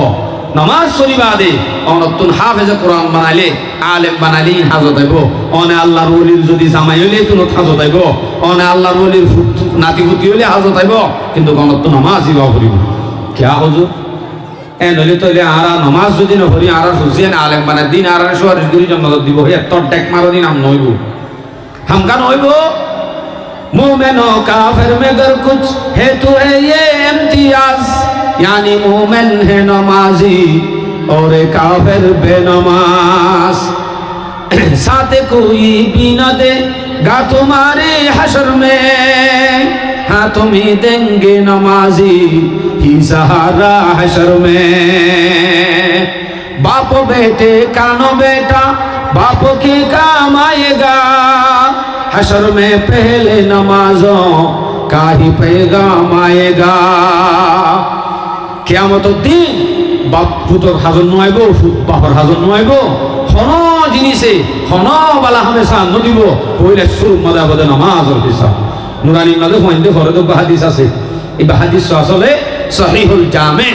নামাজ শরীবা দে অনতুন হাফেজ কোরআন বানাইলে আলেম বানাইলে হাজত আইব অনে আল্লাহর ওলির যদি জামাই হইলে তুন হাজত আইব অনে আল্লাহর ওলির নাতি পুতি হইলে হাজত আইব কিন্তু অনতুন নামাজই বা করিব কিয়া হুজুর এ নইলে তইলে আরা নামাজ যদি ন করি আরা হুসেন আলেম বানাই দিন আরা সুপারিশ করি জান্নাত দিব হে তোর টেক মারো দিন আম নইব হামকা নইব मोमिन और काफिर में अगर कुछ है तो है ये इम्तियाज यानी मोमिन है नमाजी और काफिर बेनमाज साथ कोई भी न देगा तुम्हारे हशर में हाँ तुम्हें देंगे नमाजी ही सहारा हशर में बाप बेटे कानो बेटा बाप के काम आएगा हशर में पहले नमाजों का ही पैगाम आएगा কিয়ামতের দিন বাপ পুতর হাজর নয়ব বাপর হাজর নয়ব হন জিনিসে হন বালা হামেশা নদিব কইলে শুরু মাদা বদে নামাজের হিসাব নুরানি মাদে হইন্দে ফরদ হাদিস আছে এই হাদিস আসলে সহিহুল জামে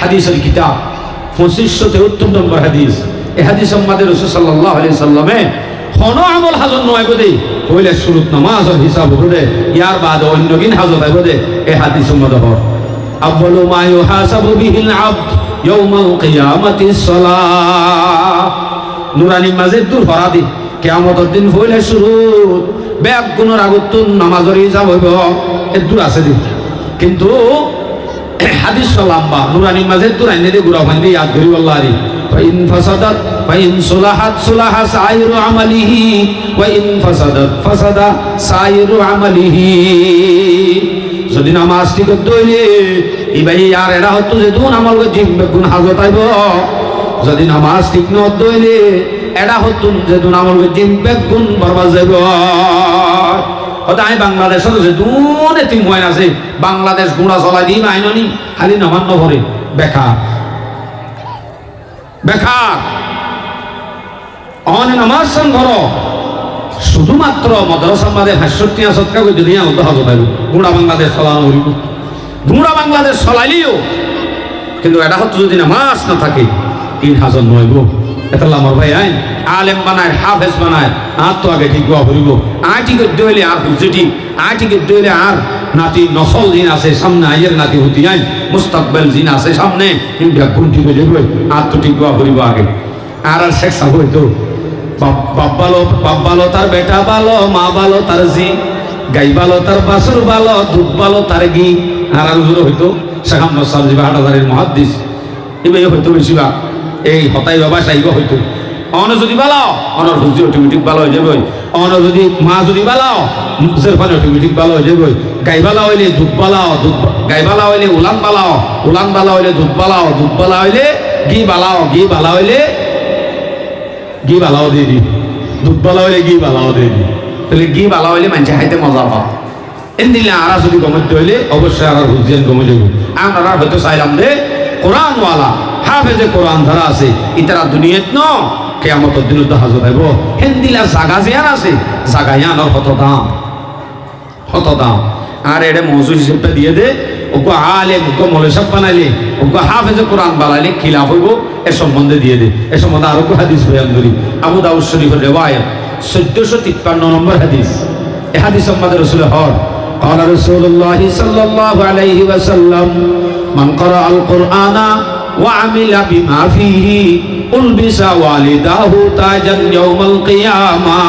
হাদিসের কিতাব 2573 নম্বর হাদিস এই হাদিস আমাদের রাসূল সাল্লাল্লাহু আলাইহি সাল্লামে হন আমল হাজর নয়ব দে কইলে শুরু নামাজের হিসাব হদে ইয়ার বাদ অন্য দিন হাজর হইব দে এই হাদিস আমাদের أول ما يحاسب به العبد يوم القيامة الصلاة নুরানি মাঝে দূর হরা দি কিয়ামতের দিন হইলে শুরু বেগ গুণর আগত নামাজের হিসাব হইব এ দূর আছে দি কিন্তু হাদিস লম্বা নুরানি মাঝে দূর আইনে দি গুড়া ফাইন্দে ইয়াদ করি আল্লাহরি ফাইন ফাসাদাত ফাইন সুলাহাত সুলাহা সাইরু আমালিহি ওয়া ইন ফাসাদাত ফাসাদা সাইরু আমালিহি যদি নামাজ ঠিক দইলে ই ভাই আর এরা হতো যে দুন আমল জিম বেগুন হাজত আইব যদি নামাজ ঠিক ন দইলে এরা হতো যে দুন আমল জিম বেগুন বরবাদ যাইব আমি বাংলাদেশের যে দুন এতিম হয় আছে বাংলাদেশ গুণা চলাই দিই আইননি খালি নমান্য ভরে বেকার বেকার অনে নামাজ ধরো শুধুমাত্র মাদ্রাসার মাঝে ৬৫ টাকা করে দিলেই আনন্দ হাজত পাইব গুণা বাংলাদেশ চলানো হইব গুণা বাংলাদেশ চলাইলেও কিন্তু এটা হতো যদি নামাজ না থাকে তিন হাজার নইব এটা আমার ভাই আইন আলেম বানায় হাফেজ বানায় আর তো আগে ঠিক গোয়া ভরিব আয় ঠিক দইলে আর হুজুটি আয় ঠিক দইলে আর নাতি নসল দিন আছে সামনে আইয়ের নাতি হতি আইন মুস্তাকবেল দিন আছে সামনে ব্যাগুন ঠিক হয়ে যাবে আর তো ঠিক গোয়া ভরিব আগে আর আর শেখ সাহ হইতো বাপ ভালো তার বেটা ভালো মা ভালো তার জি গাই ভালো তার বাসুর ভালো দুধ ভালো তার ঘি আর আর হুজুর হইতো শেখ আহমদ সাহেব হাটাজারির মুহাদ্দিস এবার হয়তো বেশিরভাগ এই হতাই বাবা সাইব হইতো অন যদি বালাও অনর হুজি অটোমেটিক ভালো হয়ে যাবে অন যদি মা যদি বালাও মুখের পানি অটোমেটিক ভালো হয়ে যাবে গাই বালা হইলে দুধ বালাও দুধ গাই বালা হইলে উলান বালাও উলান বালা হইলে দুধ বালাও দুধ বালা হইলে ঘি বালাও ঘি বালা হইলে ঘি বালাও দিয়ে দি দুধ বালা হইলে ঘি বালাও দিয়ে দি তাহলে ঘি বালা হইলে মানুষ খাইতে মজা পাও এন দিলে আর যদি গমতে হইলে অবশ্যই আর হুজিয়ান গমে যাবো আমরা হয়তো চাইলাম যে কোরআনওয়ালা হাফেজে কোরআন ধরা আছে ইতারা দুনিয়াত ন কিয়ামতের দিন হাজত আইব হেন্দিলা জাগা জিয়ান আছে জাগা ইয়ানোর হত দাম আর এটা মৌজুদ হিসেবটা দিয়ে দে ওকে আলেম ওকে মৌলভী সাহেব বানাইলে ওকে হাফেজে কোরআন বানাইলে খিলাফ হইব এ সম্বন্ধে দিয়ে দে এ সম্বন্ধে আরো হাদিস বয়ান করি আবু দাউদ শরীফের রিওয়ায়াত 1453 নম্বর হাদিস এ হাদিস সম্বন্ধে রাসূল হর قال رسول الله صلى الله عليه وسلم من قرأ القرآن وعمل بما فيه ألبس والداه تاجا يوم القيامة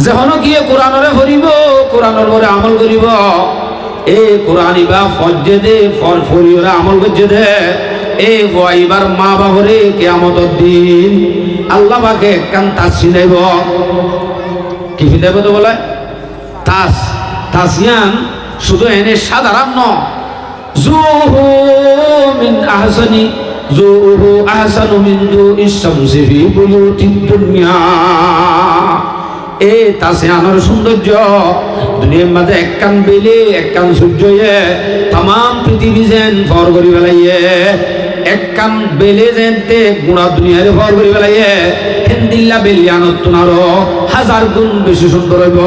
যখন গিয়ে কোরআনরে পড়িব কোরআনের পরে আমল করিব এই কোরআন ইবা ফজ্জে দে ফরিয়রে আমল করছে দে এই বইবার মা বাবরে কিয়ামতের দিন আল্লাহ পাকে একখান তাজ ছিনাইব কি ছিনাইব তো বলে তাসিয়ান শুধু এনে সাধারণ ন জুহু মিন আহসানি জুহু আহসানু মিন দুইশ শামসি ফি বুয়ুতিদ দুনিয়া এই তাসিয়ানের সৌন্দর্য দুনিয়ার মাঝে একখান বেলে একখান সূর্যয়ে তাম পৃথিবী যেন ভর করি ফেলাইয়ে একখান বেলে যেনতে গুণা দুনিয়ার ভর করি ফেলাইয়ে হেন্দিল্লা বেলিয়ানত তোনারো 1000 গুণ বেশি সুন্দর হইব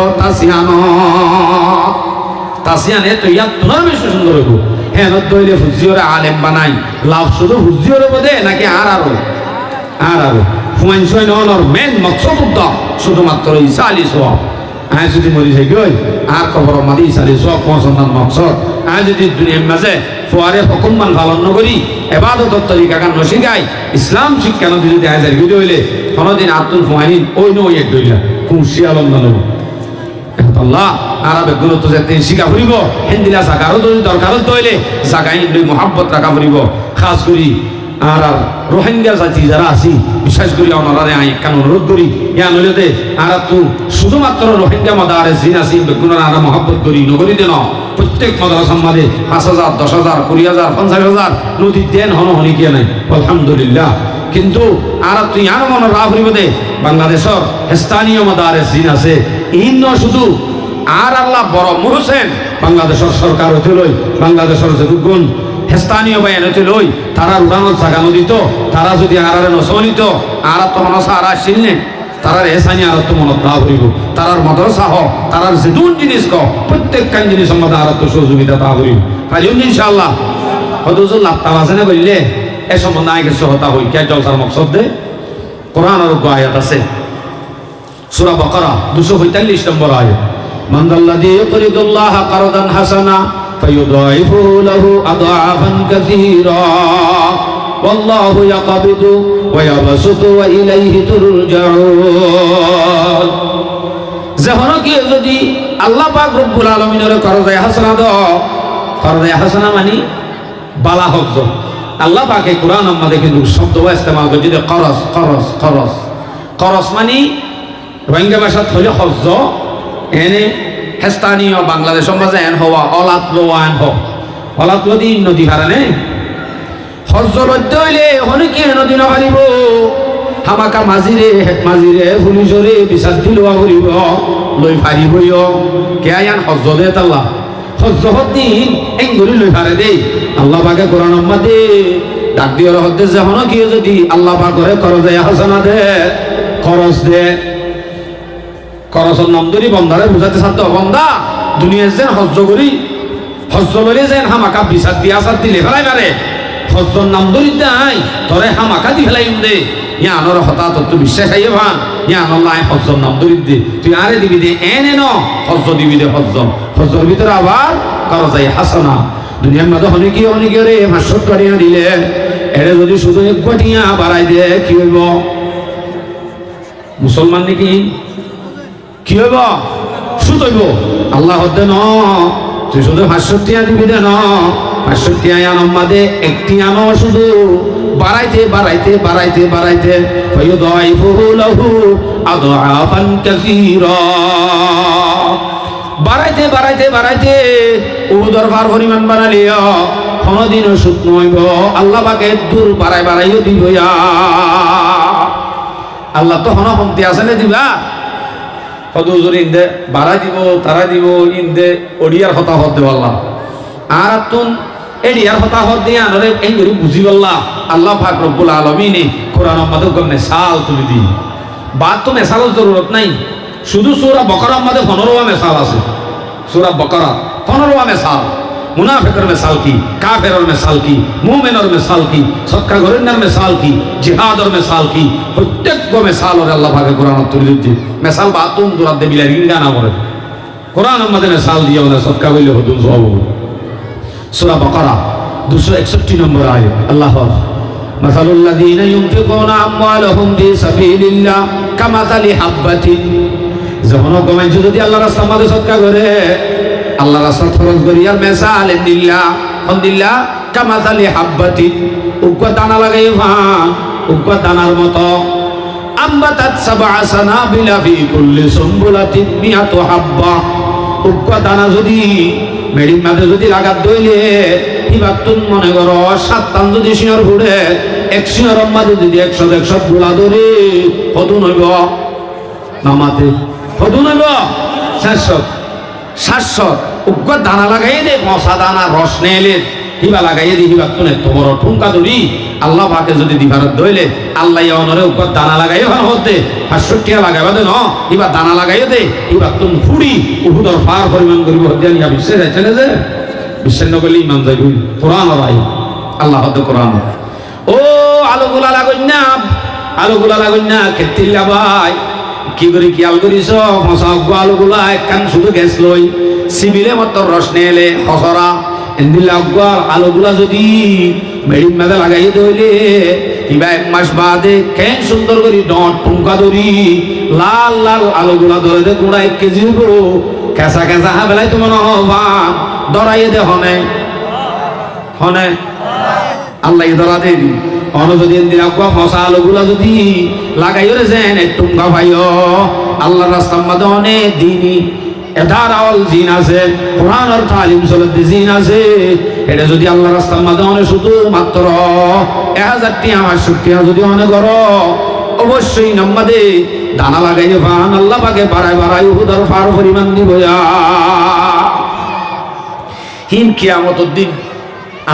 তাসিয়ানে তো ইয়াত তোনার বেশি সুন্দর হইব হ্যাঁ দইলে হুজিয়রে আলেম বানাই লাভ শুধু হুজিয়রে বদে নাকি আর আরো ফুমান ছয় নর মেন মকসদ উদ্দাম শুধুমাত্র ঈসা আলী সওয়াব আয় যদি মরি যাই গই আর কবর মাদি ঈসা আলী সওয়াব পৌঁছানোর মকসদ আয় যদি দুনিয়ার মাঝে ফুয়ারে হুকুমমান পালন নকরি ইবাদতের তরিকা কান নশিগাই ইসলাম শিক্ষা নদী যদি আয় যাই গই হইলে কোনদিন আব্দুল ফুয়াইন ওই নই এক দইলা খুশি আলম নানো আল্লাহ আরবে গুরুত্ব যেতে শিখা ফুরিব হিন্দিলা জাগারও যদি দরকারত হইলে জাগাই দুই মোহাব্বত রাখা ফুরিব খাস করি আর রোহিঙ্গা জাতি যারা আছি বিশেষ করে ওনারা আই কান অনুরোধ করি ইয়া নইলে আর তো শুধুমাত্র রোহিঙ্গা মাদারে জিন আছি বেগুনার আর মোহাব্বত করি নগরী দেন প্রত্যেক মাদ্রাসার মাঝে 5000 10000 20000 50000 নদী দেন হনি কি নাই আলহামদুলিল্লাহ কিন্তু আর তুই আর মনে রাফরি বদে বাংলাদেশের স্থানীয় মাদারে জিন আছে ইন্ন শুধু আর আল্লাহ বড় মুহসেন বাংলাদেশের সরকার হতে লই বাংলাদেশের যে গুণ স্থানীয় বাইন হতে লই তারা উড়ানোর জায়গা নদীত তারা যদি আরারে নসনিত আর তো মনসা আর আসিলেন তারার এসানি আর তো মনত না করিব তারার মাদ্রাসা হ তারার যে দুন জিনিস ক প্রত্যেকখান জিনিস সম্বন্ধে আর তো সহযোগিতা তা করিব কাজুন ইনশাআল্লাহ হদুজুল লাভতা আছে না বললে এ সম্বন্ধে আগে সহতা হই কে জলসার মকসদ দে কোরআনের আয়াত আছে সূরা বাকারা 245 নম্বর আয়াত মান যাল্লাযী ইউকরিদুল্লাহ কারদান হাসানা ফায়ুদাইফু লাহু আদআফান কাসীরা والله يقبض ويبسط وإليه ترجعون যখন কি যদি আল্লাহ পাক রব্বুল আলামিনের করজে হাসানা দাও করজে হাসানা মানে বালা হক আল্লাহ পাকে কোরআন আমাদের কিন্তু শব্দ ইস্তেমাল করে যদি করস মানে রোহিঙ্গা ভাষাত হলে হজ্জ এনে স্থানীয় বাংলাদেশ সমাজে এন হওয়া অলাত লোয়ান হ অলাত নদী হারানে হজ্জ লদ্য হইলে অনেকে নদী না হারিব হামাকা মাঝিরে পুলিশরে বিচার দিলোয়া করিব লই ফারিবইও কে আয়ান হজ্জ দে তাল্লা হজ্জ হদ্দিন এঙ্গুলি লই ফারে দেই আল্লাহ পাকে কোরআন মাদে ডাক দিওর হদ্দে যে হন কি যদি আল্লাহ পাক করে করজে হাসানা দে খরচ দে খরচের নাম ধরি বন্ধারে বুঝাতে সাধ্য বন্ধা দুনিয়ার যেন হজ্জ করি হজ্জ লইলে যেন হামাকা বিচার দিয়ে আসার দিলে ফেলাই পারে হজ্জর নাম ধরি দেয় তোরে হামাকা দি ফেলাই দে ইয়া আনর হঠাৎ তো বিশ্বাস আইয়ে ভান ইয়া আল্লাহ হজ্জর নাম ধরি দে তুই আরে দিবি দে এনে ন হজ্জ দিবি দে হজ্জর ভিতরে আবার করো যাই হাসানা দুনিয়ার মধ্যে অনেকে রে 500 টাকা দিলে এরে যদি শুধু 1 কোটিয়া বাড়াই দে কি হইব মুসলমান নাকি কি হইব সুদ হইব আল্লাহ হদ্দে ন তুই শুধু 500 টাকা দিবি দে ন 500 টাকা আনমাদে একটি আনো শুধু বাড়াইতে ফায়ুদাইফুহু লাহু আদআফান কাসীরা বাড়াইতে উহুদের পার পরিমাণ বানালিও কোনদিনও সুদ নইব আল্লাহ পাকে দূর বাড়াইও দিব আল্লাহ তো হন কমতি আছে না দিবা হদুজুর ইন্দে বাড়াই দিব তারা দিব ইন্দে ওড়িয়ার কথা হদ দেব আল্লাহ আর তুন এডিয়ার কথা হদ দিয়ে আনরে এই করে বুঝি বললা আল্লাহ পাক রব্বুল আলামিন কোরআন মাধ্যমে গমনে সাল তুলি দি বাদ তো মেসালের জরুরত নাই শুধু সূরা বাকারার মধ্যে 15 মেসাল আছে সূরা বাকারা 15 মেসাল মুনাফিকের মেসাল কি কাফেরের মেসাল কি মুমিনের মেসাল কি সদকা গরিনার মেসাল কি জিহাদের মেসাল কি প্রত্যেক মেসালের আল্লাহ পাকে কোরআন তুলি দিচ্ছে মেসাল বাতুম দুরাত দে বিলা রিঙ্গা না করে কোরআনের মধ্যে মেসাল দিয়ে ওদের সদকা কইলে হতো সব সূরা বাকারা 261 নম্বর আয়াত আল্লাহ মাসালুল লাযিনা ইউনফিকুনা আমওয়ালাহুম ফি সাবিলিল্লাহ কামাসালি হাববাতিন যখন কমাই যদি আল্লাহর রাস্তার মধ্যে সদকা করে আল্লাহর রাস্তা খরচ করি আর মেসাল দিল্লাহ কামাসালি হাববাতিন উগ্র দানা লাগাই ভান উগ্র দানার মতো আমবাতাত সাবআ সানাবিলা ফি কুল্লি সুমবুলাতিন মিআতু হাব্বা উগ্র দানা যদি মেডির মাঝে যদি লাগাত দইলে এবার তুন মনে করো 7 টান যদি শিয়র ঘুরে 1 শিয়রের মাঝে যদি 100 গোলা ধরে কত নইব নামাতে কত নইব 700 উগ্র দানা লাগাই দে মশা দানা রস নেলে হিবা লাগাইয়ে দি হিবা তুনে তো বড় ঠুমকা ধরি আল্লাহ পাকে যদি দিবারত দইলে আল্লাহ অনরে উপর দানা লাগাইয়ে ভালো হতে 500 টাকা লাগাইবা দে ন হিবা দানা লাগাইয়ে দে হিবা তুন ফুড়ি উহুদর পার পরিমাণ করিব হদিয়া নিয়া বিশ্বে যাইছে যে বিশ্বের নগলি ইমান যাইব কোরআন রাই আল্লাহ হদ কোরআন ও আলোগুলা লাগাইনা কেতিলা ভাই কি করে কি আল করিস মশা আলোগুলা একখান শুধু গ্যাস লই সিবিলে মত রস নেলে খসরা এন্দিলা আলোগুলা যদি মেডিন মাঝে লাগাইয়ে দইলে কিবা 1 মাস বাদে কেন সুন্দর করি ডট টুমকা ধরি লাল আলোগুলা ধরে দে গুড়া 1 কেজি হইব কেঁচা হা বেলাই তো মনে হবা ডরাইয়ে দে হনে আল্লাহ ধরা দে দি অন যদি এন্দিলা ফসা আলোগুলা যদি লাগাইয়ে রে যেন টুমকা ভাইও আল্লাহর রাস্তার মধ্যে অনেক দিনই এদারাল জিন আছে কোরআনের তালিম চলতে জিন আছে এটা যদি আল্লাহর রাস্তার মধ্যে অনেক শুধু মাত্র 1000 টাকা 500 টাকা যদি অনেক করো অবশ্যই নাম্বাদে দানা লাগাইয়ে ভান আল্লাহ পাকে বাড়াই উহুদের পার পরিমাণ দিব হিন কিয়ামতের দিন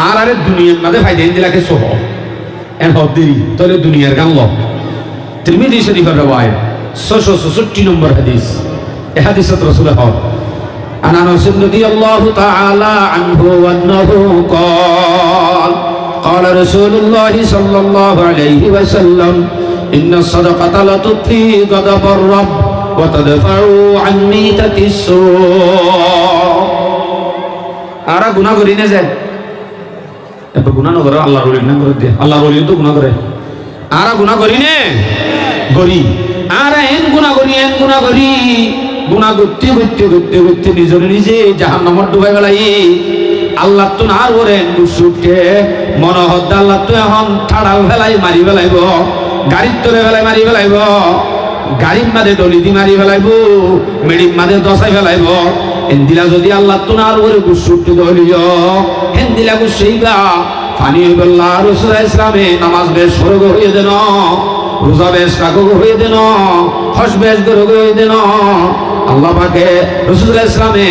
আর দুনিয়ার মধ্যে ফায়দা দিলাকে সহ এন হদ্দেরি তাহলে দুনিয়ার গান ল তিরমিজি শরীফের রওয়ায়াত 666 নম্বর হাদিস حديث رسول الله عن انس رضي الله تعالى عنه انه قال قال رسول الله صلى الله عليه وسلم ان الصدقه لتطفئ غضب الرب وتدفع عن ميتة السوء আরা গুনাহ করি না যায় এত গুনাহ না করে আল্লাহর ওলি না করে দে আল্লাহর ওলি তো গুনাহ করে আরা গুনাহ করি না গরি আরা এন গুনাহ করি গুনাহ করতে নিজে জাহান্নামে ডুবাই ফেলাই আল্লাহ তো না করেন মুশরিককে মনে হদ আল্লাহ তো এখন ঠাড়াল ফেলাই মারি ফেলাইব গাড়ির তলে ফেলাই মারি ফেলাইব গাড়ির মাঝে ডলি দি মারি ফেলাইব মেডির মাঝে দশাই ফেলাইব হেন্দিলা যদি আল্লাহ তোনার উপরে গুসুটি ধরিও হেন্দিলা গুসাইবা পানি হইব আল্লাহ রাসূল ইসলামে নামাজ বেশ সরগ হয়ে দেন রোজা বেশ কাগজ হয়ে দেন হজ বেশ গরগ হয়ে দেন আল্লাহ পাকে রাসূল ইসলামে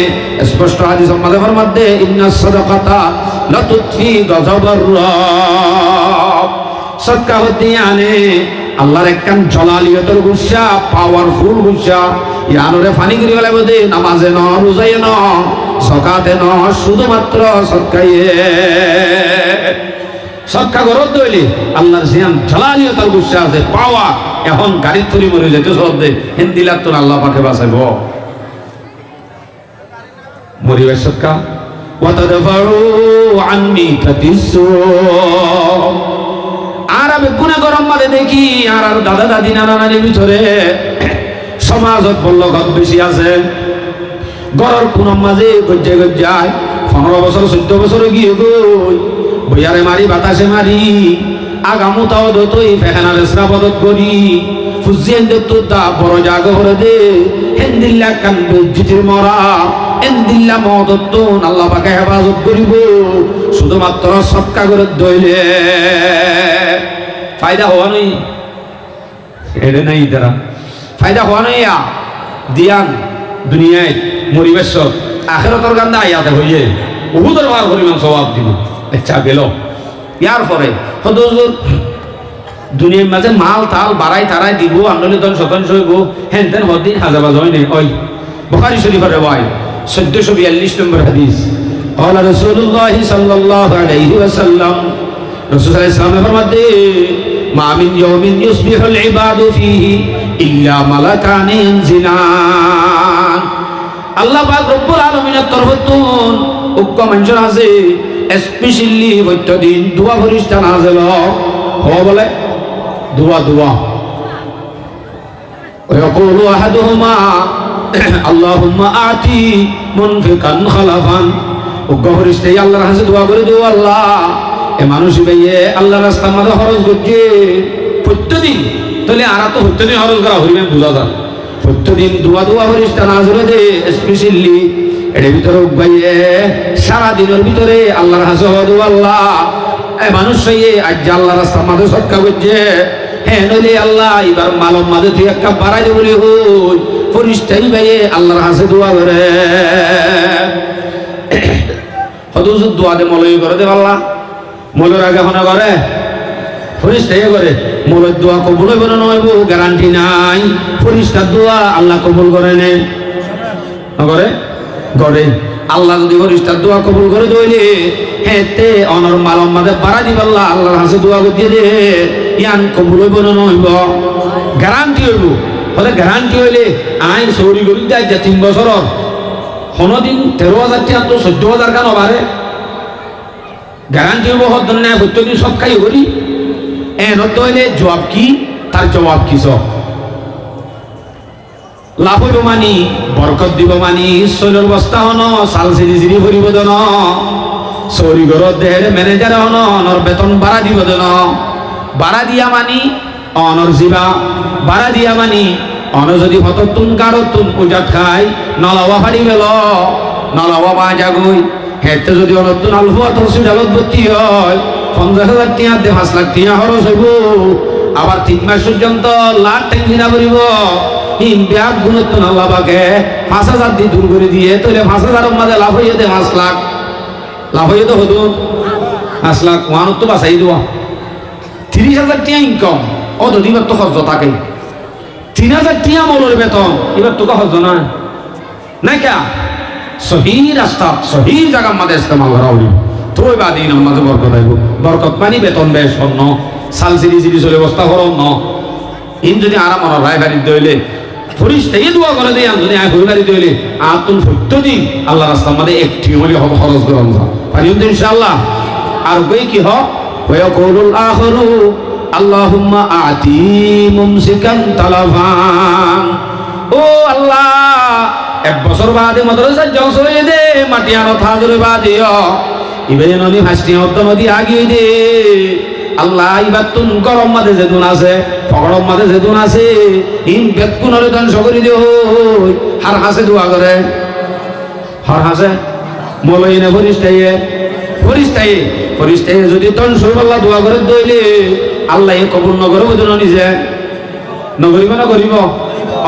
স্পষ্ট হাদিস আমাদের মধ্যে ইন্নাস সাদাকাতা লা তুতফি গযবার রাব সদকা হতে আনে আল্লাহর একখান জলালিয়তের গুসা পাওয়ারফুল গুসা ইয়ানরে ফানি করি বলে বদে নামাজে ন রোজায়ে ন যাকাতে ন শুধুমাত্র সদকায়ে সদকা গরত দইলে আল্লাহর জিয়ান জলালিয়তের গুসা আছে পাওয়া এখন গাড়ি তুলি মরে যেতে সদে হিন্দিলাত তো আল্লাহ পাকে বাঁচাইব মরিবে সদকা ওয়াতাদফাউ আননি তাতিসু আর আমি গুণে গরম মাঝে দেখি আর দাদা দাদি নানা নানির ভিতরে সমাজত বল্লগত বেশি আছে গড়ের কোন মাঝে গজ্জে গজ্জায় 15 বছর 14 বছরে গিয়ে গই বইয়ারে মারি বাতাসে মারি আগামুতাও দতই ফেহানা রেসরা বদত করি ফুজিয়েন দত্তু তা বড় জাগ হরে দে হেন্দিল্লা কান বেজ্জিতির মরা হেন্দিল্লা মদত্তন আল্লাহ পাকে হেফাজত করিব শুধুমাত্র সৎকা করে দইলে ফায়দা হওয়া নই এটা নাই তারা ফায়দা হওয়া নই দিয়ান দুনিয়ায় মরিবেশ আখেরাতের গান্দা আয়াতে হইয়ে বহুদের বার পরিমাণ সওয়াব দিব আচ্ছা গেল ইয়ার পরে হুজুর দুনিয়ার মাঝে মাল তাল বাড়াই তারাই দিব আন্দোলন তন শতাংশ হইব হেন তেন হদিন হাজাবাজ হয় নাই ওই বুখারী শরীফের রিওয়ায়াত 1442 নম্বর হাদিস قال رسول الله صلى الله عليه وسلم رسول الله صلى الله عليه وسلم ফরমাতে মা মিন ইয়াউমিন ইউসবিহুল ইবাদু ফীহি ইল্লা মালাকান ইয়ানজিলান আল্লাহ পাক রব্বুল আলামিনের তরফতুন উক্ক মানুষের আছে স্পেশালি প্রত্যেকদিন দোয়া ফেরেশতা নাযিল হয় বলে দোয়া ويقول احدهما اللهم آتي منفقا خلفا উক্ক ফেরেশতা আল্লাহর কাছে দোয়া করে দিও আল্লাহ এ মানুষ ভাইয়ে আল্লাহর রাস্তার মধ্যে খরচ করছে প্রত্যেকদিন তাহলে আর তো প্রত্যেকদিন খরচ করা হইবে বুঝা যায় প্রত্যেকদিন দোয়া ফেরেশতা নাযিল দে স্পেশালি এর ভিতরে ভাইয়ে সারা দিনের ভিতরে আল্লাহর কাছে দোয়া আল্লাহ এ মানুষ ভাইয়ে আজ আল্লাহর রাস্তার মধ্যে সদকা করছে হ্যাঁ নইলে আল্লাহ এবার মালম মাঝে তুই একটা বাড়াই দে বলি হই ফেরেশতাই ভাইয়ে আল্লাহর কাছে দোয়া করে হুজুর দোয়া দে মলই করে দে আল্লাহ মলের আগে হনা করে ফেরেশতাই করে মলের দোয়া কবুল হইব না হইব গ্যারান্টি নাই ফেরেশতার দোয়া আল্লাহ কবুল করে নে করে করে আল্লাহ যদি ফেরেশতার দোয়া কবুল করে দইলে হেতে অনর মালম মাঝে বাড়া দিব আল্লাহ আল্লাহর কাছে দোয়া করতে দে ইয়ান কবুল হইব না হইব গ্যারান্টি হইব বলে গ্যারান্টি হইলে আইন সৌরি করি যায় যে 3 বছর কোনদিন 13,000 টাকা তো 14,000 কেন বাড়ে গ্যারান্টি হইব হত না প্রত্যেকদিন সব খাই করি নত হইলে জবাব কি তার জবাব কি সব লাভ হইব মানি বরকত দিব মানি শৈলের বস্তা হন চাল চিরি ভরিব দেন চৌরি ঘরত দেহের ম্যানেজার হন অনর বেতন বাড়া দিব দেন বাড়া দিয়া মানি অনর জীবা বাড়া দিয়া মানি অন যদি হততুন কারতুন উজাত খাই নলাওয়া ফাড়ি বেল নলাওয়া মা জাগুই হেতে যদি অনতুন আলফু হসপিটালত ভর্তি হয় 50,000 টাকা দে 5 লাখ টাকা খরচ হইব আবার 3 মাস পর্যন্ত লাখ টাকা করিব ইন ব্যাগ গুণত্ব আল্লাহ পাকে 5,000 দিয়ে দূর করে দিয়ে তাহলে 5,000 মধ্যে লাভ হইয়ে দে 5 লাখ লাভ হইয়ে তো হতো 5 লাখ ওয়ান তো বাঁচাই দেওয়া 30,000 টাকা ইনকাম ও তো দিবার তো খরচ থাকে 3,000 টাকা মৌলের বেতন এবার তো খরচ না কে সহি রাস্তা সহি জায়গার মধ্যে ইস্তেমাল করা হইব তোই বাদি নামাজে বরকত আইব বরকত মানে বেতন বেশ অন্য সাল সিরি চলে বস্তা করো ন ইন যদি আরাম আর রায় বাড়ি দইলে ফেরেশতাই দোয়া করে দেই যদি আয় হই বাড়ি দইলে আতুন প্রত্যেকদিন আল্লাহ রাস্তার মধ্যে একটি হলে হবে খরচ করন যা পারি ইনশাআল্লাহ আর কই কি হ ওয়াকুলুল আখিরু আল্লাহুম্মা আতি মুমসিকান তালাফান ও আল্লাহ 1 বছর বাদে মাদ্রাসা জলসা হয়ে দে মাটি আনো থাজরে বাদিও ইবে ননি ফাস্টি হত নদী আগিয়ে দে আল্লাহ ইবার তুন গরম মাঝে যেতুন আছে ফগরম মাঝে যেতুন আছে ইন বেকুনরে ধ্বংস করে দিও হার হাসে দোয়া করে হর হাসে মলইনে ফরিস্তায়ে যদি তন সরবাল্লাহ দোয়া করে দইলে আল্লাহ কবুল নগর বুঝুন নিজে নগরিব না করিব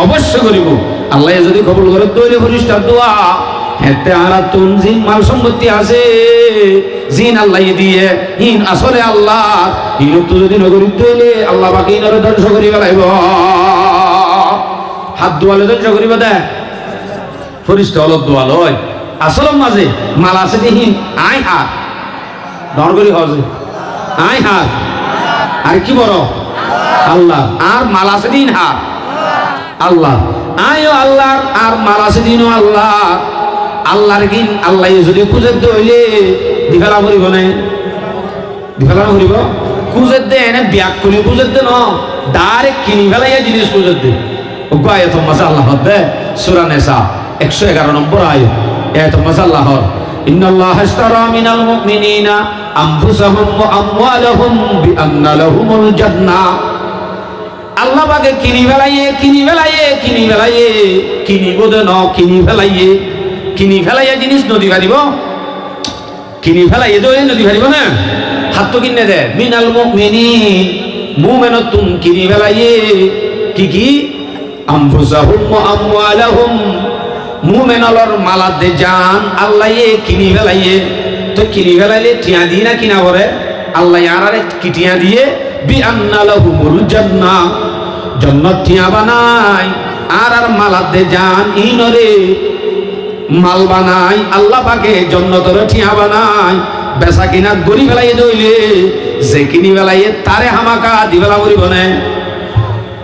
অবশ্য করিব আল্লাহ যদি কবুল করে দইলে ফরিস্তার দোয়া হেতে আরা তুন জিন মাল সম্পত্তি আছে জিন আল্লাহ দিয়ে হিন আসলে আল্লাহ হিন তো যদি নগরী দইলে আল্লাহ বাকি নরে ধ্বংস করিব লাইব হাত দোয়ালে ধ্বংস করিব দে ফরিস্তা অলপ দোয়া লয় আসল মাঝে মাল আছে দেহিন আই হাত ধর করি হজে আই হাত আর কি বড় আল্লাহ আর মাল আছে দিন হাত আল্লাহ আয়ো আল্লাহর আর মাল আছে দিন আল্লাহ আল্লাহর কিন আল্লাহ যদি খুঁজে দইলে দিফেলা করিব না দিফেলা করিব খুঁজে দে এনে ব্যাগ করে খুঁজে দে ন ডাইরেক্ট কিনি ফেলাইয়া জিনিস খুঁজে দে গায়ে তো মাসা আল্লাহ দে সূরা নিসা 111 নম্বর আয়াত এত মাসা আল্লাহর ইন্নাল্লাহা ইশতারা মিনাল মুমিনিনা আনফুসাহুম ওয়া আমওয়ালাহুম বিআন্না লাহুমুল জান্নাহ আল্লাহ পাকে কিনি ফেলাইয়ে কিনিব দে ন কিনি ফেলাইয়ে জিনিস নদী পারিব কিনি ফেলাইয়ে দই নদী পারিব না হাত তো কিনে দে মিনাল মুমিনিন মুমিনাতুম কিনি ফেলাইয়ে কি আনফুসাহুম ওয়া আমওয়ালাহুম মুমিনালর মালাত দে জান আল্লাহ কিনি ফেলাইয়ে তো কিনি ফেলাইলে টিয়া দি না কিনা করে আল্লাহ আরারে কিটিয়া দিয়ে বিআন্না লাহুমুল জান্নাহ জান্নাত টিয়া বানাই আর মালাত দে জান ইনরে মাল বানাই আল্লাহ পাকে জান্নাতের টিয়া বানাই বেচা কিনা গরি ফেলাইয়ে দইলে যে কিনি ফেলাইয়ে তারে হামাকা দিবেলা করিব না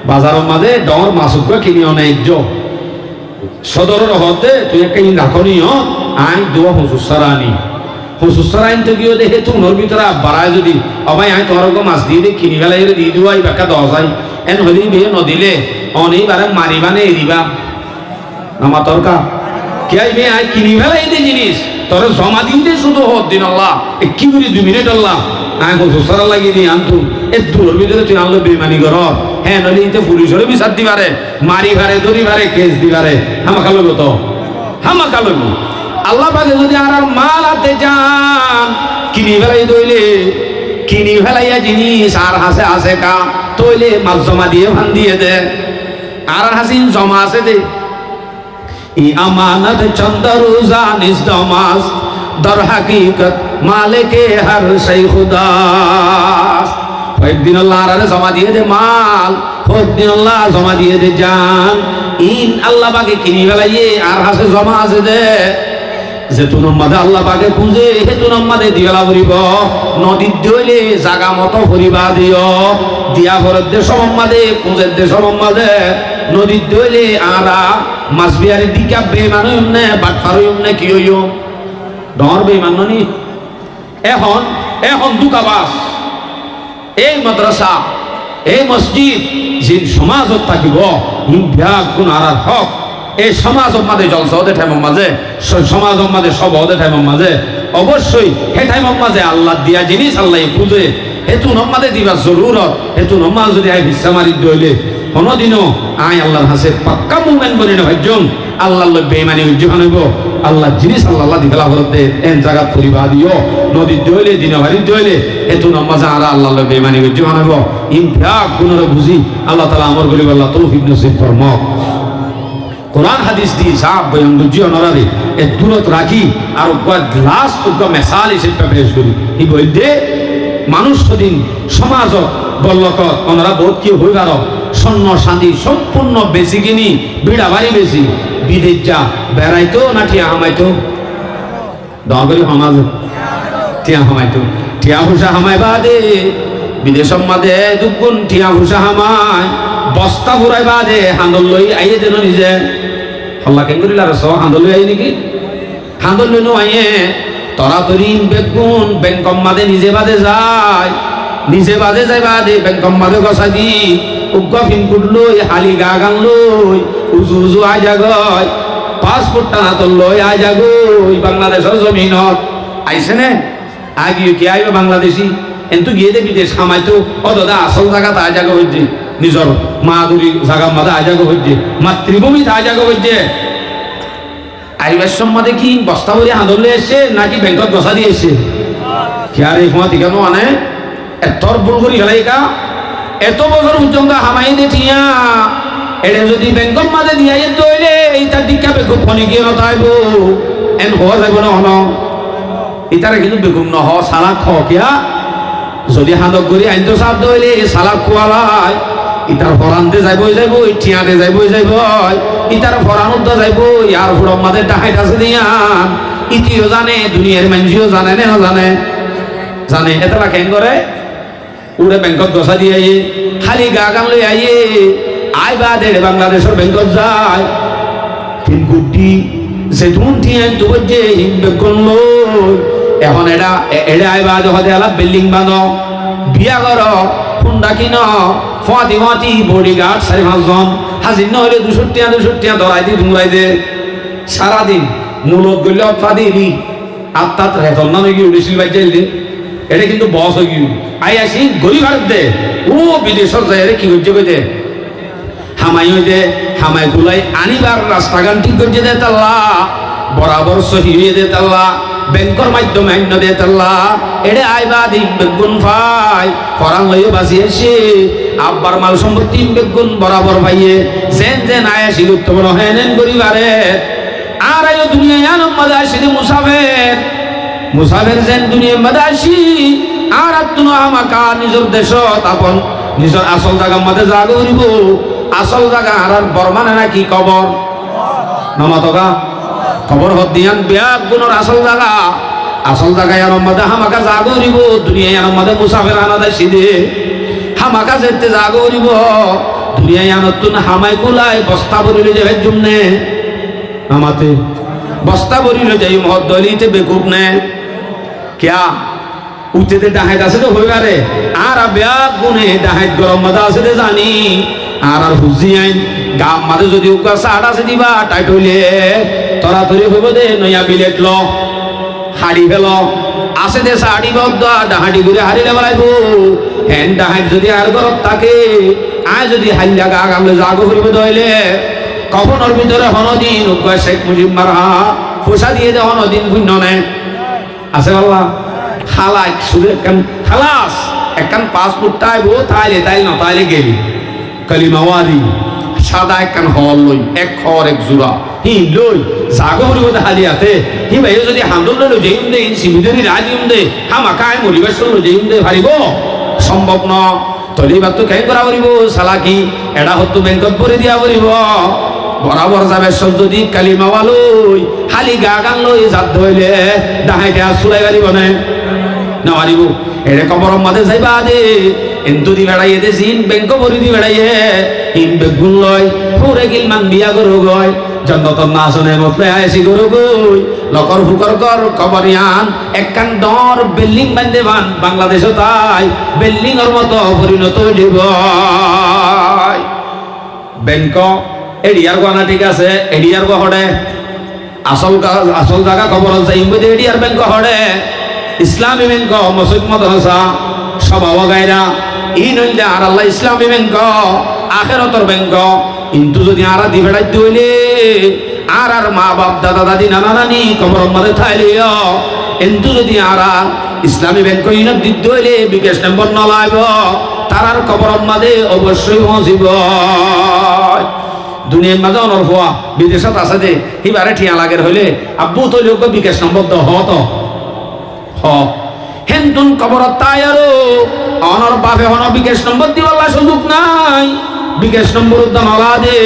বাজারের মাঝে ডর মাসুক কিনি অনেক সদরের হতে তুই একটা রাখনীয় আই দোয়া হুসুসারা আইন তো গিয়ে দেখে তুনোর ভিতরে বাড়ায় যদি অবাই আই তোমার মাছ দিয়ে দে কিনি ফেলাই দিয়ে দিবা এই বাক্কা দশ আই এন হলি বিয়ে নদিলে অনেকবারে মারিবানে এরিবা আমার তরকা কে আইবে আই কিনি ফেলাই দে জিনিস তোর জমা দিয়ে শুধু হত দিন আল্লাহ কি করি 2 মিনিট আল্লাহ আই হুসুসারা লাগিয়ে দিই আনতু এ দূরের ভিতরে তুই আনলো বেমানি কর হ্যাঁ নলি ইতে পুলিশেরও বিচার দিবারে মারি ভারে দড়ি ভারে কেস দিবারে হামাকা লইব তো হামাকা লইব আল্লাহ পাকে যদি আর মাল হাতে যান কিনি ফেলাই দইলে কিনি ফেলাইয়া জিনিস আর হাসে আসে কা তইলে মাল জমা দিয়ে ভান দিয়ে দে আর হাসিন জমা আছে দে ই আমানত চন্দ রোজা নিজ দমাস দর হাকিকত মালিকে হর সেই খুদা একদিন আল্লাহ আরে জমা দিয়ে দে মাল একদিন আল্লাহ জমা দিয়ে দে জান ইন আল্লাহ পাকে কিনি ফেলাইয়ে আর হাসে জমা আছে দে যেহেতু নম্মাদে আল্লাহ পাকে খুঁজে হেতু নম্মাদে দিবেলা করিব নদীর দইলে জাগা মতো ভরিবা দিও দিয়া ভরের দেশ সম্মাদে খুঁজের দেশ সম্মাদে নদীর দইলে আরা মাছ বিহারের দিকা বেমান হইম নে বাটফার হইম নে কি হইম ডর বেমান নি এখন দুকাবাস এই মাদ্রাসা এই মসজিদ যে সমাজত থাকিব ব্যাগ গুণ আর হক এই সমাজ মাঝে জলসা হতে ঠাইম মাঝে সমাজ মাঝে সব হতে ঠাইম মাঝে অবশ্যই হে ঠাইম মাঝে আল্লাহ দিয়া জিনিস আল্লাহ খুঁজে হেতু নম্মাদে দিবা জরুরত হেতু নম্মা যদি আই হিসা মারি দইলে কোনোদিনও আই আল্লাহর হাসে পাক্কা মুভমেন্ট করি না ভাইজন আল্লাহ বেইমানি উজ্জীবন হইব আল্লাহ জিনিস আল্লাহ দিবেলা করতে এন জায়গা পরিবা দিও নদীর দইলে দিন ভারি দইলে হেতু নম্মাজে আর আল্লাহ বেইমানি উজ্জীবন হইব ইমফাক গুণরে বুঝি আল্লাহ তাআলা আমর করি আল্লাহ তৌফিক নসিব ফরমাও কোরআন হাদিস দি সাহেব বয়ান দুজি অনারে এ দূরত রাখি আর লাস্ট মেসাল হিসেবে পেশ করি ই বইতে মানুষ দিন সমাজ বল্লক ওনারা বহুত কি হইবার স্বর্ণ শান্তি সম্পূর্ণ বেশি কিনি বিড়া বাড়ি বেশি বিদেশ যা বেড়াইতো না টিয়া হামাইতো দগরি সমাজ টিয়া হামাইতো টিয়া হুসা হামাই বাদে বিদেশ মাদে দুগুণ টিয়া হুসা হামাই বস্তা ফুরাই বাদে হান্দল লই আইয়ে দেন নিজে হল্লা কেন করিল আর সব হান্দল লই আই নাকি হান্দল লই নো আইয়ে তরাতরি বেগুন বেঙ্কম মাদে নিজে বাদে যায় বাদে বেঙ্কম মাদে গসা দি উগ্র ফিনকুট লই হালি গা গান লই উজু উজু আই জাগয় পাসপোর্ট টানা তো লই আই জাগই বাংলাদেশের জমিনত আইছে নে আগিয়ে কি আইবে বাংলাদেশি কিন্তু গিয়ে দে বিদেশ খামাইতো ও দাদা আসল জায়গা তা জায়গা হইছে নিজর মাদুরি জায়গা মাদা আই জায়গা হইছে মাতৃভূমি তা জায়গা হইছে আইবার সম্মাদে কি বস্তা ভরি হাঁদলে এসে নাকি ব্যাংকত বসা দিয়ে এসে কি আর এই সময় কেন মানে এতর ভুল করি ফেলাইকা এত বছর পর্যন্ত হামাই দে ঠিয়া এটা যদি ব্যাংকত মাঝে দিয়া যেত হইলে এইটার দীক্ষা বেকুব ফনি গিয়ে নতাইব এন হওয়া যাইব না হন ইতারে কিন্তু বেকুব নহ সালাক খ কিয়া যদি হাঁদক করি আইন তো সাপ দইলে সালাক খোয়ালাই ইতার ফরানতে যাইবই যাইব ঠিয়াতে যাইবই যাইব ইতার ফরানুদ্দ যাইব ইয়ার ফুড়ক মাঝে ডাহাইট আছে দিয়ান ইতিও জানে দুনিয়ার মানুষও জানে না জানে জানে এতলা কেন করে উড়ে ব্যাংকত গসা দিয়ে আইয়ে খালি গা গান লই আইয়ে আই বা দেড় বাংলাদেশের ব্যাংকত যায় তিন কোটি যেতুন ঠিয়ান তো যে হিমবেগ করলো এখন এটা এড়ে আই বা হতে আলা বিল্ডিং বানো বিয়া কর হুন্ডা কিন ফাঁতি ফাঁতি বডিগার্ড 4-5 জন হাজির নহলে 200 টাকা ধরাই দি ধুমরাই দে সারাদিন মূলত গেলে অফা দিলি আত্মাত রেতল না নাকি উড়েছিল বাই যাইলে এটা কিন্তু বস হয়ে গিয়ে আই আসি গরিব ভারত দে ও বিদেশত যায় রে কি করছে কই দে হামাই হই দে হামাই গুলাই আনিবার রাস্তাঘাট ঠিক করছে দে তাল্লা বরাবর সহি হয়ে দে তাল্লা ব্যাংকর মাধ্যমে আইন দে তাল্লা এড়ে আইবা দিন বেগুন ভাই ফরান লইয়ে বাসি এসে আব্বার মাল সম্পত্তি বেগুন বরাবর ভাইয়ে জেন জেন আয়াসি গুরুত্বপূর্ণ হেনেন গরিবারে আর আয়ো দুনিয়া জানো মজা আসি মুসাফের যেন দুনিয়া মাদাসি আর আত্মন আমাকা নিজের দেশত আপন নিজের আসল জায়গা মাঝে জাগ করিব আসল জায়গা আর বর্মানে নাকি কবর নমাতকা কবর হত দিয়ান ব্যাগ গুণর আসল জায়গায় আর মাঝে হামাকা জাগ করিব দুনিয়ায় আর মাঝে মুসাফের আনা দাসি দে হামাকা যেতে জাগ করিব দুনিয়ায় আনতুন হামাই কুলাই বস্তা ভরিলে যাবে জুমনে আমাতে বস্তা ভরিলে যাই মহৎ দলিতে বেকুব নে क्या উঠতে ডাহাইত আছে তো হইবারে আর ব্যাগ গুনে ডাহাইত গরম মাথা আছে রে জানি আর হুজি আইন গাম মাঝে যদি উকা সাড় আছে দিবা টাইট হইলে তরাতরি হইব দে নয়া বিলেট ল হাড়ি ফেল আছে দে সাড়ি বদ্ধ ডাহাটি ঘুরে হারিলে বেলাইব হেন ডাহাইত যদি আর গরত থাকে আয় যদি হাইলা গা গামলে জাগ করিব দইলে কখনোর ভিতরে হনদিন উকা শেখ মুজিব মারা পোষা দিয়ে দে হনদিন শূন্য নে আছে বাবা খালাই শুধু একখান খালাস একখান পাসপোর্ট টাইব তাইলে না তাইলে গেলি কালিমাওয়ারি সাদা একখান হল লই এক খর এক জোড়া হি লই জাগো হরিব হালিয়াতে হি ভাই যদি হান্দল লই যেইম দে সিমিদেরি রাজিম দে হামাকায় মোটিভেশন লই যেইম দে পারিব সম্ভব ন তলিবাত তো কেন করা পারিব সালাকি এডা হতো ব্যাংকত ভরে দিয়া পারিব বরাবর যাবে সব যদি কালিমাওয়ালই হালি গা গান লই জাত ধইলে ডাহাইতে আসুলাই পারিব না পারিব এড়ে কবর মাঝে যাইবা দে এন্তু দি বেড়াইয়ে দে জিন ব্যাংক ভরি দি বেড়াইয়ে হিম বেগুন লয় ফুরে গিল মান বিয়া করু গয় জন্নত নাচনে মতলে আইসি করু গই লকর ফুকর কর কবরিয়ান একখান ডর বিল্ডিং বান্ধে বান বাংলাদেশও তাই বিল্ডিং এর মতো পরিণত হইব ব্যাংক এডিয়ার গানা ঠিক আছে এডিয়ার গহড়ে আসল জায়গা খবর যাইম বই এডিয়ার ব্যাংক হড়ে ইসলামী ব্যাংক মসজিদ মাদ্রাসা সব গায়রা ই নইলে আর আল্লাহ ইসলামী ব্যাংক আখিরাতের ব্যাংক কিন্তু যদি আরা দি বেড়াই হইলে আর মা বাপ দাদা দাদি নানা নানি খবর মধ্যে থাইলিও কিন্তু যদি আরা ইসলামী ব্যাংক ইনত দিতে হইলে বিকাশ নম্বর নলাইব তারার খবর মাঝে অবশ্যই পৌঁছিব দুনিয়ার মাঝে অনর হওয়া বিদেশত আছে যে সিবারে ঠিয়া লাগের হইলে আব্বু তো লোক বিকাশ নম্বর হ তো হ হেনতুন কবরত তাই আরো অনর বাপে হন বিকাশ নম্বর দিওয়ালা সুযোগ নাই বিকাশ নম্বর উদ্যান হলা দে